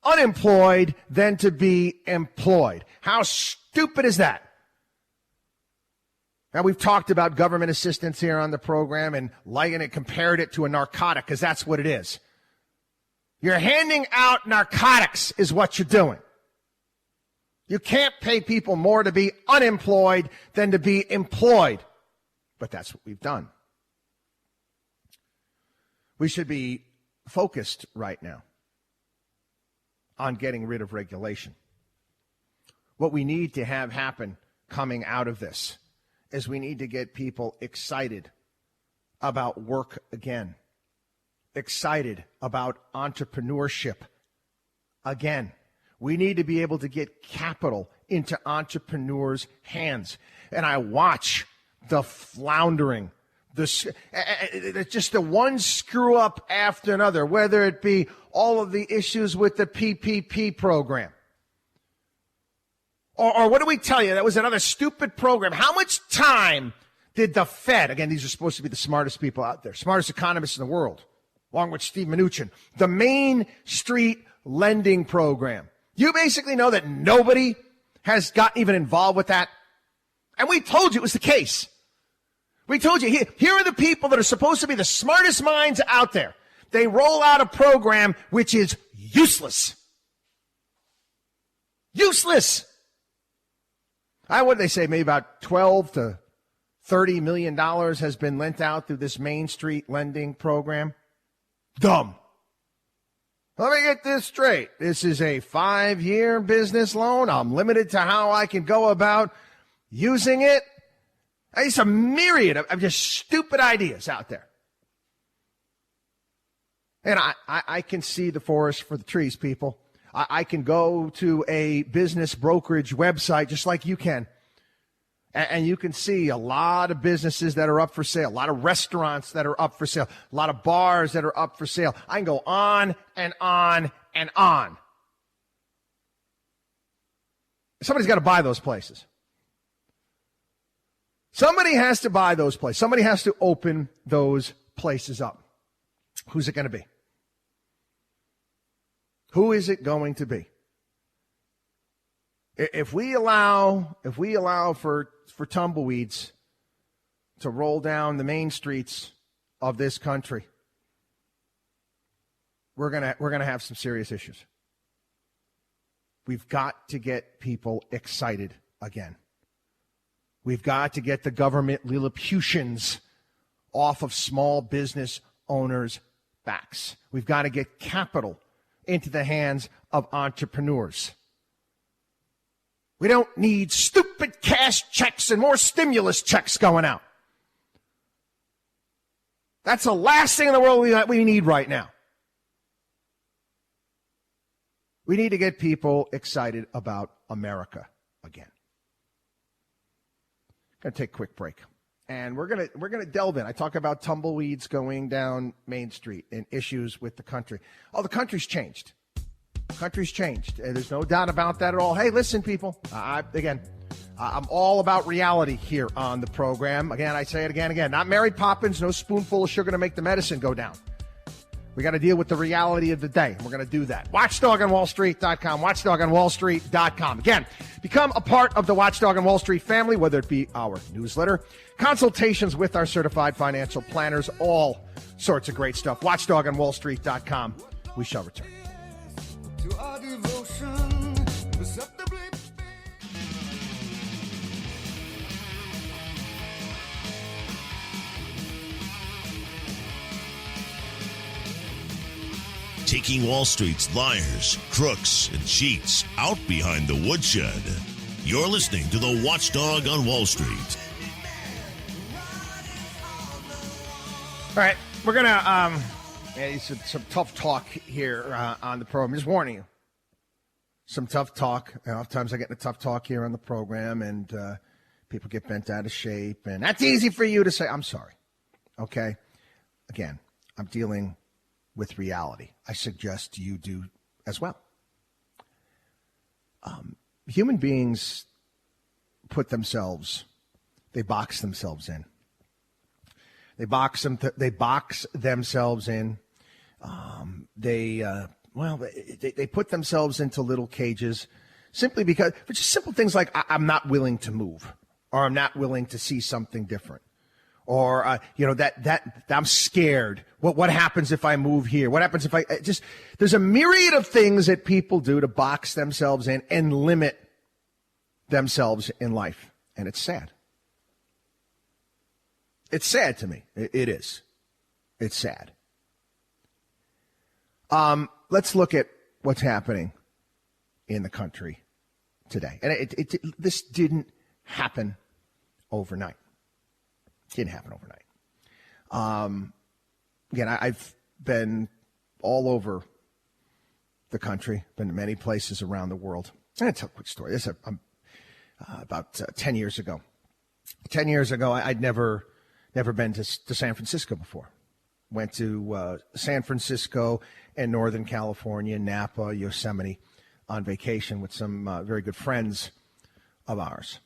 unemployed than to be employed. How stupid is that? Now, we've talked about government assistance here on the program and compared it to a narcotic because that's what it is. You're handing out narcotics is what you're doing. You can't pay people more to be unemployed than to be employed. But that's what we've done. We should be focused right now on getting rid of regulation. What we need to have happen coming out of this is we need to get people excited about work again, excited about entrepreneurship again. We need to be able to get capital into entrepreneurs' hands. And I watch the floundering, just the one screw up after another, whether it be all of the issues with the PPP program. Or what do we tell you? That was another stupid program. How much time did the Fed, again, these are supposed to be the smartest people out there, smartest economists in the world, along with Steve Mnuchin, the Main Street lending program. You basically know that nobody has gotten even involved with that. And we told you it was the case. We told you, here are the people that are supposed to be the smartest minds out there. they roll out a program which is useless. Useless. What do they say? Maybe about 12 to $30 million has been lent out through this Main Street lending program. Dumb. Let me get this straight. This is a 5-year business loan. I'm limited to how I can go about using it. It's a myriad of just stupid ideas out there. And I can see the forest for the trees, people. I can go to a business brokerage website just like you can. And you can see a lot of businesses that are up for sale, a lot of restaurants that are up for sale, a lot of bars that are up for sale. I can go on and on and on. Somebody's got to buy those places. Somebody has to buy those places. Somebody has to open those places up. Who's it going to be? Who is it going to be? If we allow for tumbleweeds to roll down the main streets of this country, we're gonna have some serious issues. We've got to get people excited again. We've got to get the government Lilliputians off of small business owners' backs. We've got to get capital into the hands of entrepreneurs. We don't need stupid cash checks and more stimulus checks going out. That's the last thing in the world we need right now. We need to get people excited about America again. Going to take a quick break. And we're gonna delve in. I talk about tumbleweeds going down Main Street and issues with the country. Oh, the country's changed. The country's changed. There's no doubt about that at all. Hey, listen, people. I'm all about reality here on the program. Again, I say it again. Not Mary Poppins, no spoonful of sugar to make the medicine go down. We got to deal with the reality of the day. We're going to do that. WatchdogOnWallStreet.com. WatchdogOnWallStreet.com. Again, become a part of the Watchdog on Wall Street family, whether it be our newsletter, consultations with our certified financial planners, all sorts of great stuff. WatchdogOnWallStreet.com. We shall return. To our devotion, perceptibly. Taking Wall Street's liars, crooks, and cheats out behind the woodshed. You're listening to the Watchdog on Wall Street. All right, we're going to some tough talk here on the program. Just warning you. Some tough talk. Oftentimes I get into tough talk here on the program, and people get bent out of shape. And that's easy for you to say. I'm sorry. Okay? Again, I'm dealing with reality. I suggest you do as well. Human beings they box themselves in. They box themselves in. They put themselves into little cages simply because, for just simple things like I'm not willing to move, or I'm not willing to see something different. Or, that I'm scared. What happens if I move here? What happens if there's a myriad of things that people do to box themselves in and limit themselves in life. And it's sad. It's sad to me. It is. It's sad. Let's look at what's happening in the country today. And this didn't happen overnight. Didn't happen overnight. Again, I've been all over the country, been to many places around the world. I'm going to tell a quick story. This is about 10 years ago. 10 years ago, I'd never been to San Francisco before. Went to San Francisco and Northern California, Napa, Yosemite on vacation with some very good friends of ours.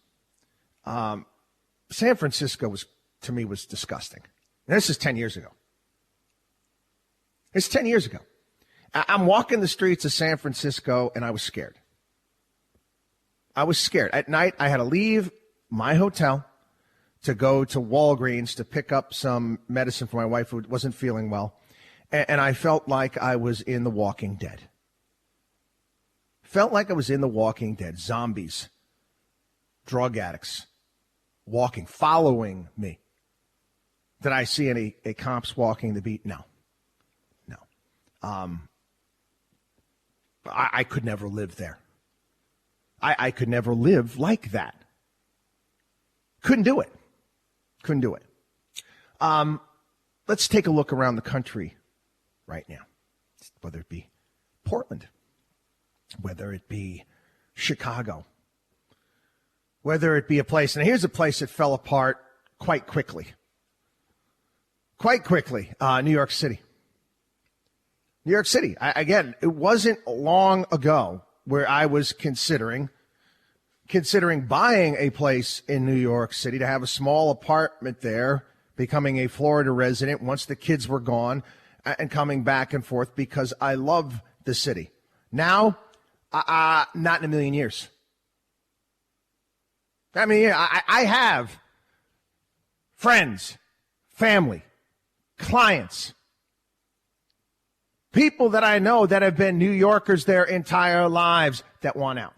San Francisco to me was disgusting. And this is 10 years ago. It's 10 years ago. I'm walking the streets of San Francisco, and I was scared. I was scared. At night, I had to leave my hotel to go to Walgreens to pick up some medicine for my wife who wasn't feeling well. and I felt like I was in The Walking Dead. Felt like I was in The Walking Dead. Zombies, drug addicts, following me. Did I see any cops walking the beat? No. I could never live there. I could never live like that. Couldn't do it. Let's take a look around the country right now, whether it be Portland, whether it be Chicago, whether it be a place. And here's a place that fell apart quite quickly. New York City. New York City. Again, it wasn't long ago where I was considering buying a place in New York City to have a small apartment there, becoming a Florida resident once the kids were gone, and coming back and forth because I love the city. Now, not in a million years. I mean, I have friends, family, clients, people that I know that have been New Yorkers their entire lives that want out.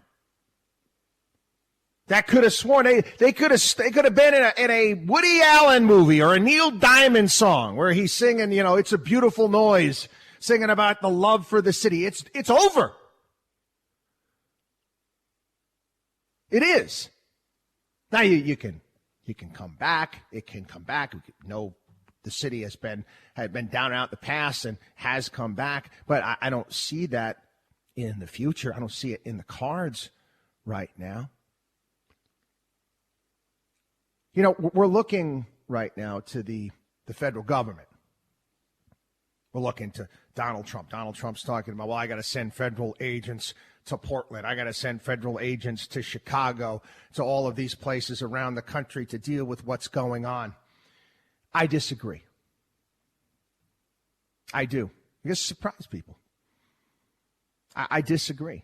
That could have sworn they could have been in a Woody Allen movie or a Neil Diamond song where he's singing, It's a Beautiful Noise, singing about the love for the city. It's over. It is. Now you can come back. It can come back. The city had been down and out in the past and has come back, but I don't see that in the future. I don't see it in the cards right now. We're looking right now to the federal government. We're looking to Donald Trump. Donald Trump's talking about, I got to send federal agents to Portland. I got to send federal agents to Chicago, to all of these places around the country to deal with what's going on. I disagree. I do. I guess surprise people. I disagree.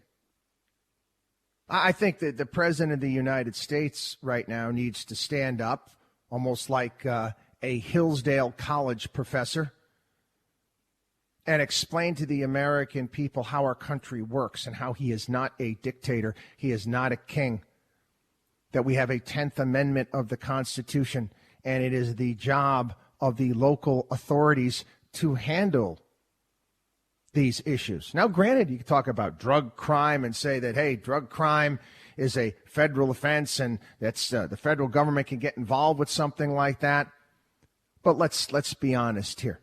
I think that the president of the United States right now needs to stand up, almost like a Hillsdale College professor, and explain to the American people how our country works and how he is not a dictator, he is not a king, that we have a 10th Amendment of the Constitution, and it is the job of the local authorities to handle these issues. Now, granted, you can talk about drug crime and say that, hey, drug crime is a federal offense and that's the federal government can get involved with something like that. But let's be honest here.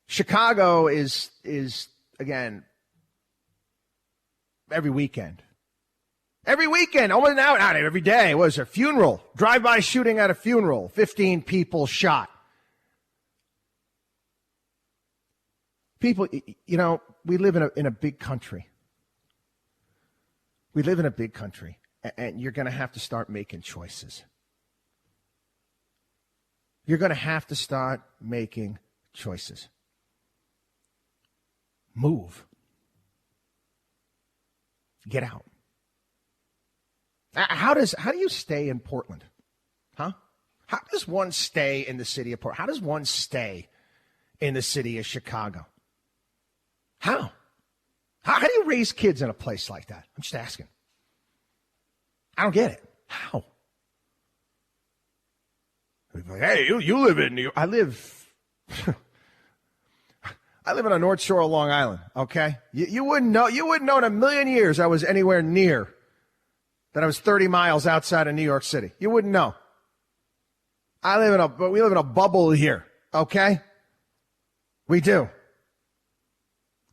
Chicago is again every weekend. Almost not every day. It was a funeral, drive-by shooting at a funeral, 15 people shot. People, we live in a big country. We live in a big country, and you're going to have to start making choices. You're going to have to start making choices. Move. Get out. How do you stay in Portland? Huh? How does one stay in the city of Portland? How does one stay in the city of Chicago? How do you raise kids in a place like that? I'm just asking. I don't get it. How? Like, hey, you live in New York. I live on the North Shore of Long Island, okay? You wouldn't know in a million years I was anywhere near that. I was 30 miles outside of New York City. You wouldn't know. We live in a bubble here, okay? We do.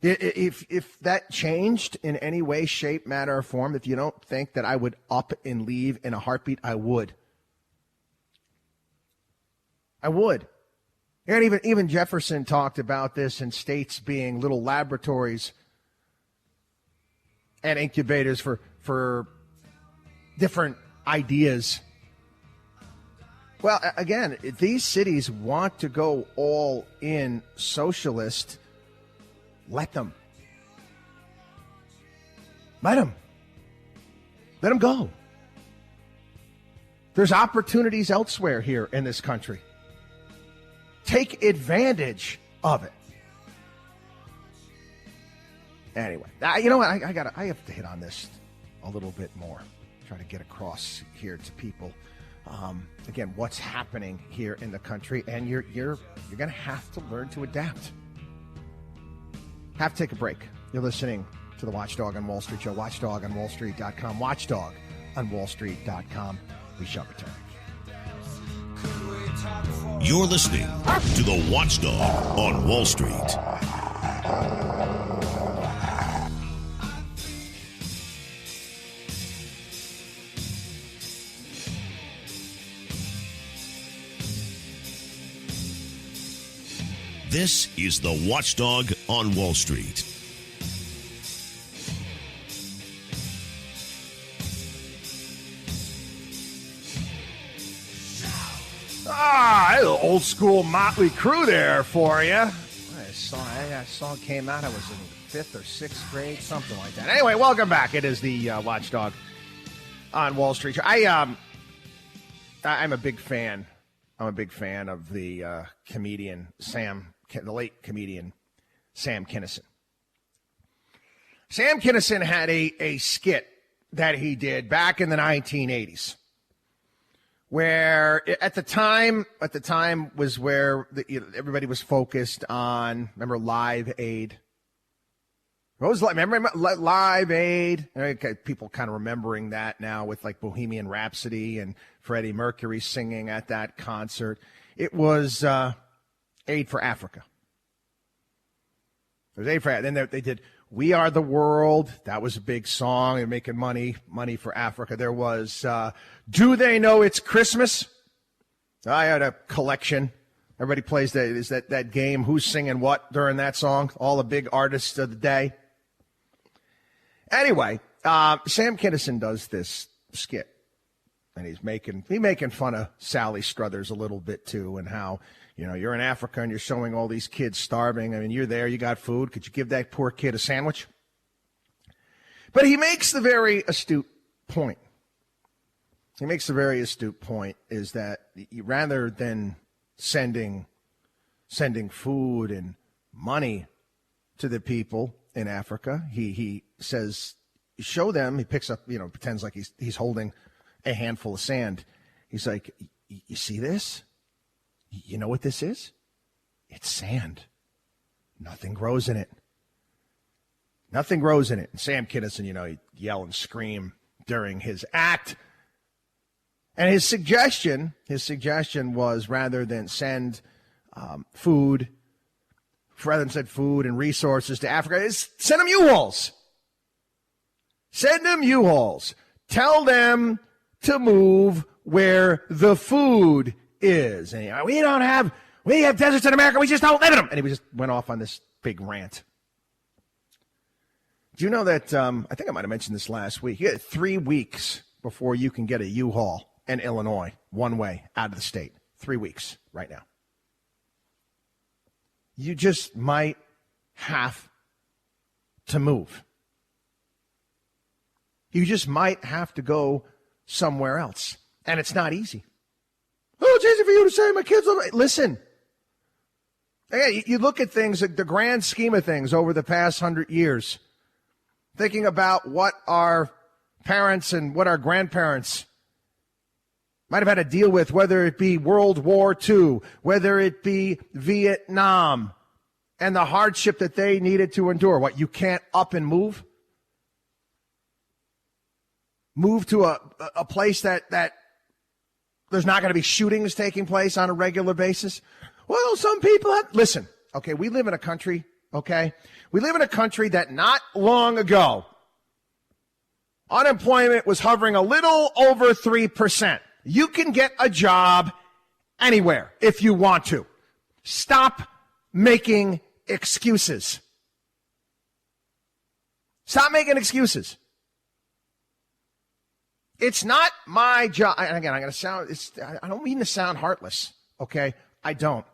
If that changed in any way, shape, matter, or form, if you don't think that I would up and leave in a heartbeat, I would. And even Jefferson talked about this in states being little laboratories and incubators for different ideas. Well, again, if these cities want to go all in socialist, let them. Let them go. There's opportunities elsewhere here in this country. take advantage of it. Anyway, you know what? I have to hit on this a little bit more. Try to get across here to people. Again, what's happening here in the country, and you're going to have to learn to adapt. Have to take a break. You're listening to the Watchdog on Wall Street show. WatchdogOnWallStreet.com. WatchdogOnWallStreet.com. We shall return. You're listening to the Watchdog on Wall Street. This is the Watchdog on Wall Street. Old school Motley Crue there for you. That song came out, I was in 5th or 6th grade, something like that. Anyway, welcome back. It is the Watchdog on Wall Street. I'm a big fan. I'm a big fan of the comedian the late comedian Sam Kinison. Sam Kinison had a skit that he did back in the 1980s, where at the time was where everybody was focused on. Remember Live Aid? What was remember Live Aid? Okay, people kind of remembering that now with like Bohemian Rhapsody and Freddie Mercury singing at that concert. It was Aid for Africa. It was Aid for Africa. Then they did We Are the World. That was a big song. They're making money for Africa. There was Do They Know It's Christmas? I had a collection. Everybody plays that game, who's singing what during that song. All the big artists of the day. Anyway, Sam Kinison does this skit. And he's making fun of Sally Struthers a little bit, too, and how, you're in Africa and you're showing all these kids starving. I mean, you're there, you got food. Could you give that poor kid a sandwich? But he makes the very astute point. Is that rather than sending food and money to the people in Africa, he says, show them, he picks up, pretends like he's holding a handful of sand. He's like, you see this? You know what this is? It's sand. Nothing grows in it. And Sam Kinison, he'd yell and scream during his act. And his suggestion was rather than send food and resources to Africa, is send them U-Hauls. Tell them to move where the food is. And we have deserts in America, we just don't live in them. And he just went off on this big rant. Do you know that, I think I might have mentioned this last week, you get 3 weeks before you can get a U-Haul in Illinois, one way, out of the state. 3 weeks right now. You just might have to move. You just might have to go somewhere else. And it's not easy. Oh, it's easy for you to say my kids. Listen. Again, you look at things, the grand scheme of things over the past 100 years, thinking about what our parents and what our grandparents might have had to deal with, whether it be World War II, whether it be Vietnam, and the hardship that they needed to endure. What, you can't up and move? Move to a place that there's not going to be shootings taking place on a regular basis? Well, some people listen, okay, we live in a country, that not long ago, unemployment was hovering a little over 3%. You can get a job anywhere if you want to. Stop making excuses. It's not my job. And again, I don't mean to sound heartless, okay? I don't.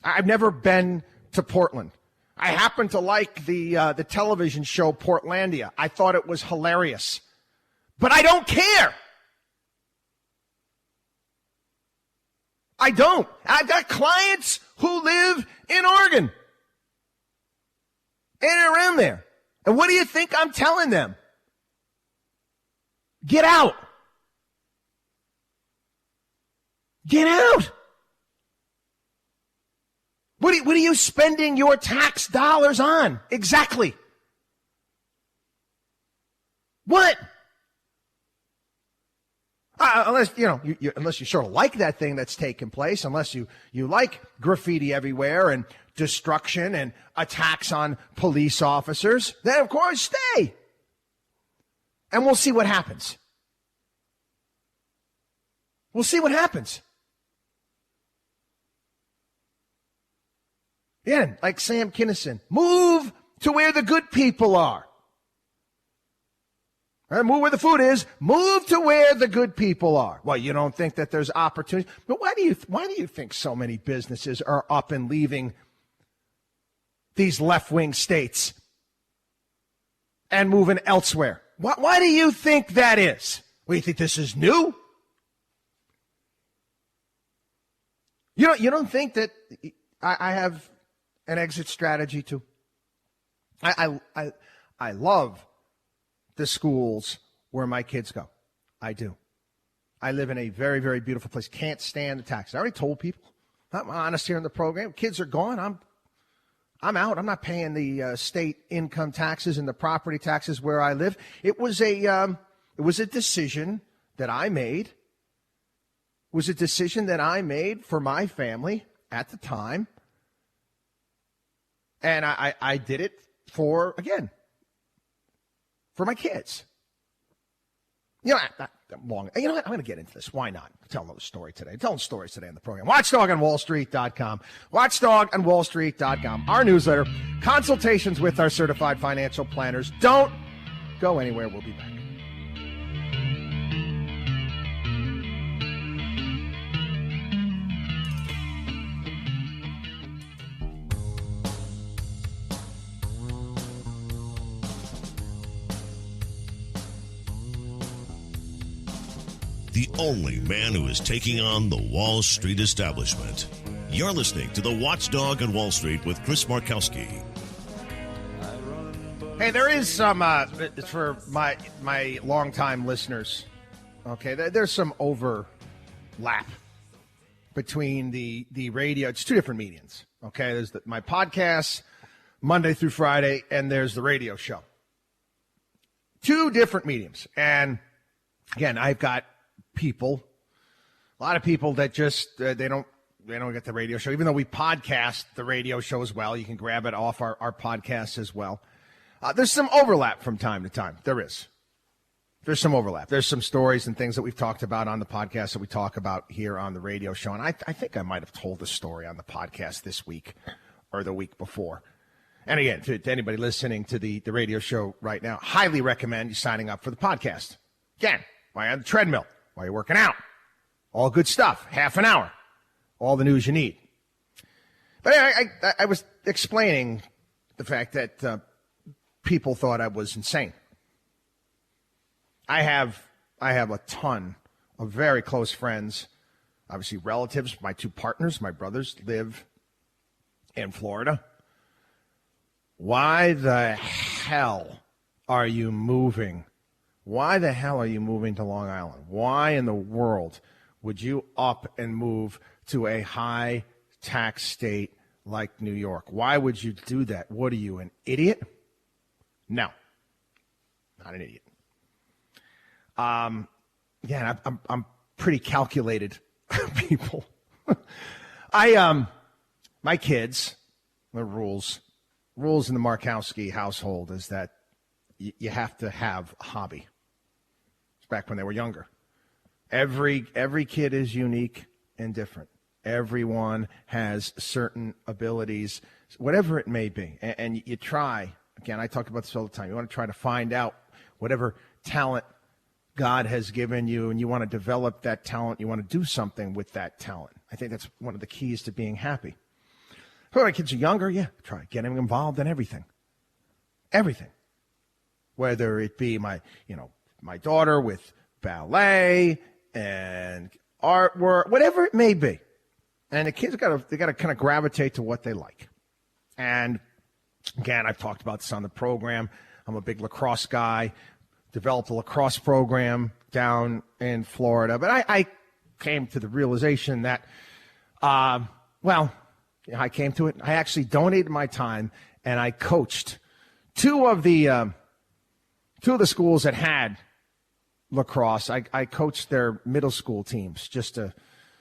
I've never been to Portland. I happen to like the television show Portlandia. I thought it was hilarious. But I don't care. I don't. I've got clients who live in Oregon and around there. And what do you think I'm telling them? Get out. Get out. What are you spending your tax dollars on? Exactly. What? Unless, unless you sort of like that thing that's taking place, unless you like graffiti everywhere and destruction and attacks on police officers, then of course stay. And we'll see what happens. We'll see what happens. Yeah, like Sam Kinison, move to where the good people are. Move where the food is. Move to where the good people are. Well, you don't think that there's opportunity, but why do you think so many businesses are up and leaving these left-wing states and moving elsewhere? Why do you think that is? Well, you think this is new? You don't think that I have an exit strategy too? I love the schools where my kids go. I do. I live in a very, very beautiful place. Can't stand the taxes. I already told people. I'm honest here in the program. Kids are gone. I'm out. I'm not paying the state income taxes and the property taxes where I live. It was a decision that I made. It was a decision that I made for my family at the time. And I did it for my kids. I'm long. You know what? I'm going to get into this. Why not? Tell another story today. Telling stories today on the program. WatchdogOnWallStreet.com. WatchdogOnWallStreet.com. Our newsletter. Consultations with our certified financial planners. Don't go anywhere. We'll be back. The only man who is taking on the Wall Street establishment. You're listening to the Watchdog on Wall Street with Chris Markowski. Hey, there is some, for my longtime listeners, okay, there's some overlap between the radio. It's two different mediums, okay? There's my podcast, Monday through Friday, and there's the radio show. Two different mediums. And, again, I've got people, a lot of people that just they don't get the radio show, even though we podcast the radio show as well. You can grab it off our podcast as well. There's some overlap from time to time. There's some overlap. There's some stories and things that we've talked about on the podcast that we talk about here on the radio show. And I think I might have told the story on the podcast this week or the week before. And again, to anybody listening to the radio show right now, highly recommend you signing up for the podcast. Again, while you're on the treadmill, while you're working out. All good stuff. Half an hour. All the news you need. But I was explaining the fact that people thought I was insane. I have a ton of very close friends, obviously relatives. My two partners, my brothers, live in Florida. Why the hell are you moving? Why the hell are you moving to Long Island? Why in the world would you up and move to a high tax state like New York? Why would you do that? What are you, an idiot? No, not an idiot. I'm pretty calculated people. My kids, the rules in the Markowski household is that you have to have a hobby. It's back when they were younger. Every kid is unique and different. Everyone has certain abilities, whatever it may be. And you try, again, I talk about this all the time. You want to try to find out whatever talent God has given you, and you want to develop that talent. You want to do something with that talent. I think that's one of the keys to being happy. When my kids are younger, try getting involved in everything. Everything. Whether it be my daughter with ballet and artwork, whatever it may be. And the kids they got to kind of gravitate to what they like. And again, I've talked about this on the program. I'm a big lacrosse guy. Developed a lacrosse program down in Florida. But I came to the realization that, I came to it. I actually donated my time, and I coached two of the schools that had lacrosse. I coached their middle school teams it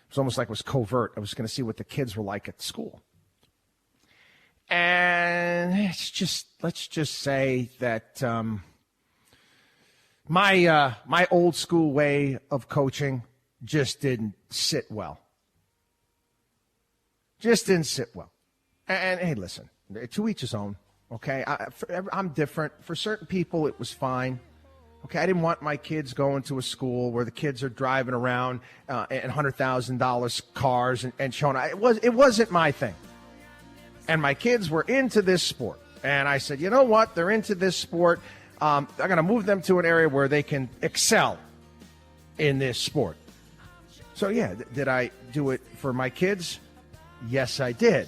was almost like it was covert. I was going to see what the kids were like at school. And let's just say that my old school way of coaching just didn't sit well. Just didn't sit well. And hey, listen, to each his own. Okay, I'm different. For certain people, it was fine. Okay, I didn't want my kids going to a school where the kids are driving around in $100,000 cars and showing. It wasn't my thing. And my kids were into this sport. And I said, you know what? They're into this sport. I'm going to move them to an area where they can excel in this sport. So, yeah, did I do it for my kids? Yes, I did.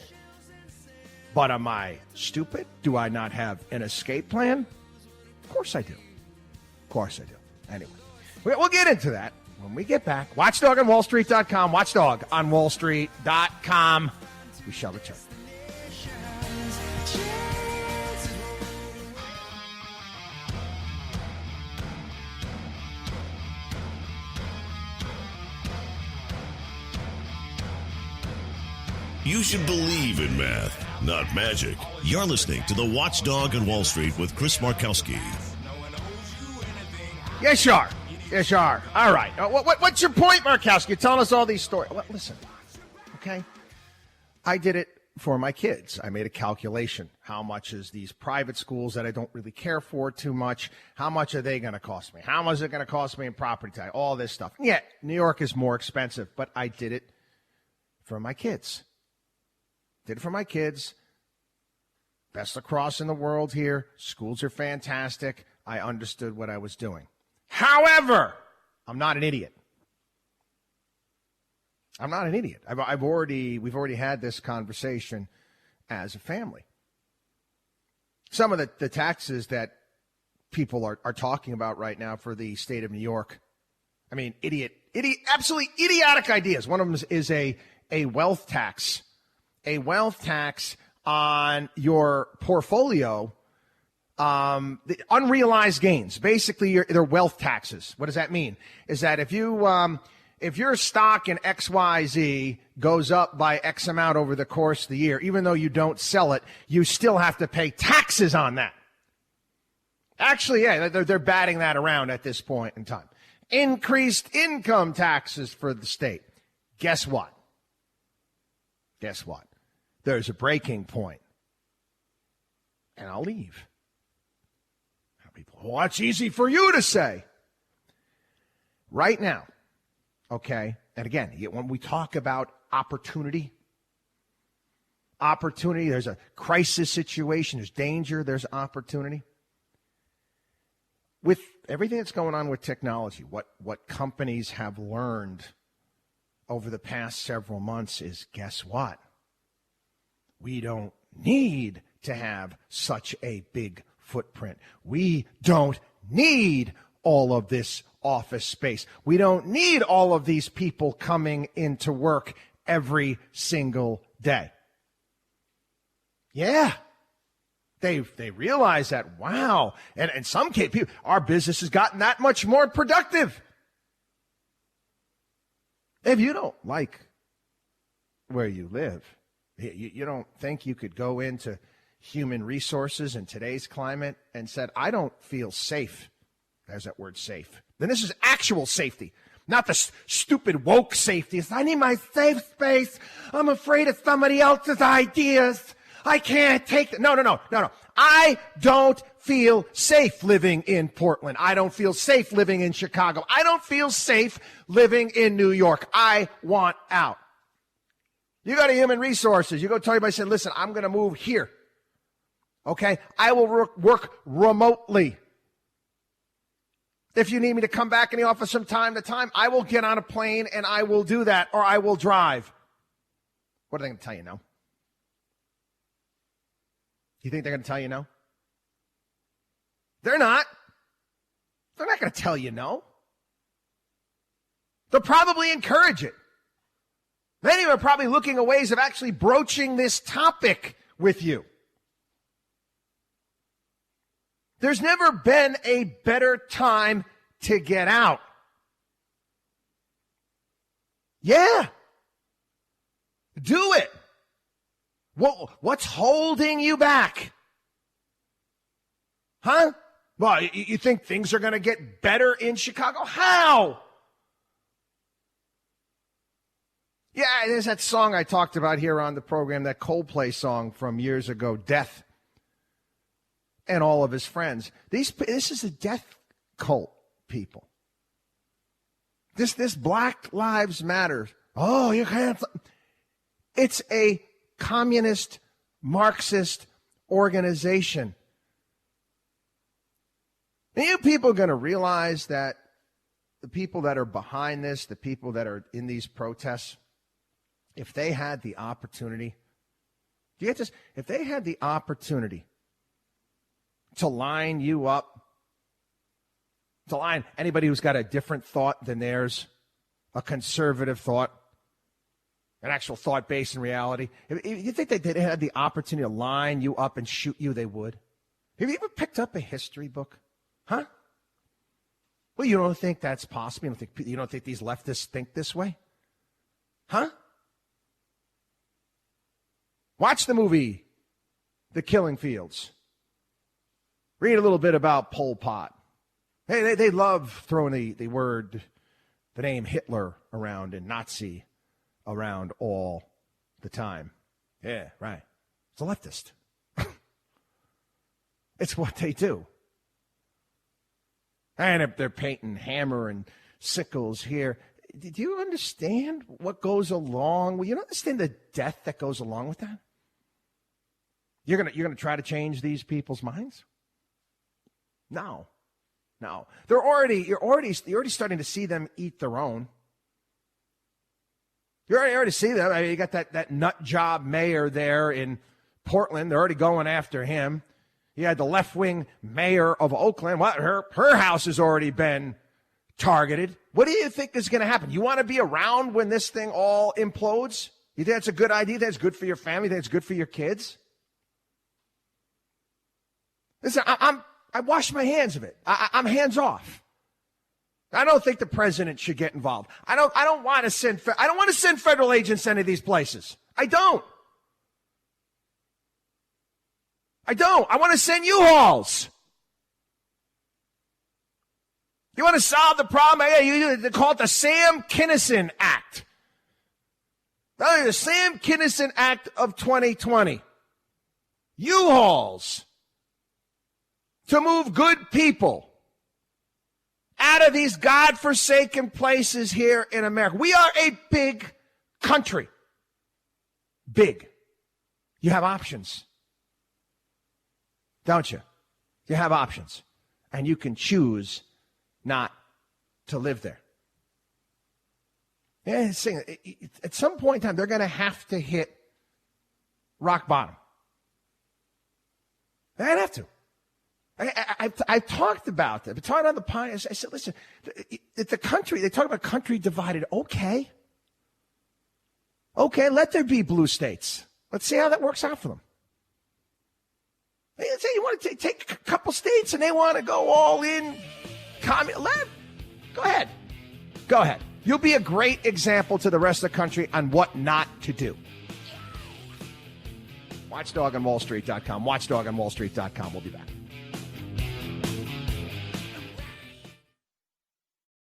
But am I stupid? Do I not have an escape plan? Of course I do. Of course I do. Anyway, we'll get into that when we get back. WatchDogOnWallStreet.com. WatchDogOnWallStreet.com. We shall return. You should believe in math, not magic. You're listening to The Watchdog on Wall Street with Chris Markowski. Yes, you are. Yes, you are. All right. What's your point, Markowski? You're telling us all these stories. Well, listen, okay? I did it for my kids. I made a calculation. How much is these private schools that I don't really care for too much, how much are they going to cost me? How much is it going to cost me in property tax? All this stuff. Yeah, New York is more expensive, but I did it for my kids. Did it for my kids. Best lacrosse in the world here. Schools are fantastic. I understood what I was doing. However, I'm not an idiot. I'm not an idiot. We've already had this conversation as a family. Some of the taxes that people are talking about right now for the state of New York. I mean, absolutely idiotic ideas. One of them is a wealth tax. A wealth tax on your portfolio, the unrealized gains. Basically, they're wealth taxes. What does that mean? Is that if your stock in XYZ goes up by X amount over the course of the year, even though you don't sell it, you still have to pay taxes on that. Actually, yeah, they're batting that around at this point in time. Increased income taxes for the state. Guess what? Guess what? There's a breaking point. And I'll leave. People, well, that's easy for you to say. Right now, okay, and again, when we talk about opportunity, there's a crisis situation, there's danger, there's opportunity. With everything that's going on with technology, what companies have learned over the past several months is, guess what? We don't need to have such a big footprint. We don't need all of this office space. We don't need all of these people coming into work every single day. Yeah. They realize that, wow. And in some cases, our business has gotten that much more productive. If you don't like where you live, you don't think you could go into human resources in today's climate and said, I don't feel safe. There's that word safe. Then this is actual safety, not the stupid woke safety. It's, I need my safe space. I'm afraid of somebody else's ideas. I can't take it. No. I don't feel safe living in Portland. I don't feel safe living in Chicago. I don't feel safe living in New York. I want out. You go to human resources. You go tell everybody, say, listen, I'm going to move here. Okay? I will work remotely. If you need me to come back in the office from time to time, I will get on a plane and I will do that, or I will drive. What are they going to tell you no? You think they're going to tell you no? They're not. They're not going to tell you no. They'll probably encourage it. Many of them are probably looking at ways of actually broaching this topic with you. There's never been a better time to get out. Yeah. Do it. What's holding you back? Huh? Well, you think things are going to get better in Chicago? How? Yeah, there's that song I talked about here on the program, that Coldplay song from years ago, Death and All of His Friends. This is a death cult, people. This Black Lives Matter. Oh, you can't. It's a communist, Marxist organization. And you people are going to realize that the people that are behind this, the people that are in these protests, if they had the opportunity, do you get this? If they had the opportunity to line you up, to line anybody who's got a different thought than theirs, a conservative thought, an actual thought based in reality, if you think they had the opportunity to line you up and shoot you, they would. Have you ever picked up a history book? Huh? Well, you don't think that's possible? You don't think these leftists think this way? Huh? Watch the movie, The Killing Fields. Read a little bit about Pol Pot. Hey, they love throwing the name Hitler around and Nazi around all the time. Yeah, right. It's a leftist. It's what they do. And they're painting hammer and sickles here. Do you understand what goes along? Well, you don't understand the death that goes along with that? You're gonna try to change these people's minds? No. You're already starting to see them eat their own. You already see them. I mean, you got that nut job mayor there in Portland. They're already going after him. You had the left-wing mayor of Oakland. Well, her house has already been targeted. What do you think is going to happen? You want to be around when this thing all implodes? You think that's a good idea? You think it's good for your family? You think it's good for your kids? Listen, I wash my hands of it. I'm hands off. I don't think the president should get involved. I don't want to send federal agents to any of these places. I don't. I want to send U-Hauls. You want to solve the problem? They call it the Sam Kinison Act. The Sam Kinison Act of 2020. U-Hauls to move good people out of these godforsaken places here in America. We are a big country. Big. You have options. Don't you? You have options. And you can choose not to live there. Yeah, at some point in time, they're going to have to hit rock bottom. They're going to have to. I've talked about that. I've talked on the podcast. I said, listen, the country, they talk about country divided. Okay, let there be blue states. Let's see how that works out for them. Say you want to take a couple states and they want to go all in. Go ahead. You'll be a great example to the rest of the country on what not to do. WatchDogOnWallStreet.com. WatchDogOnWallStreet.com. We'll be back.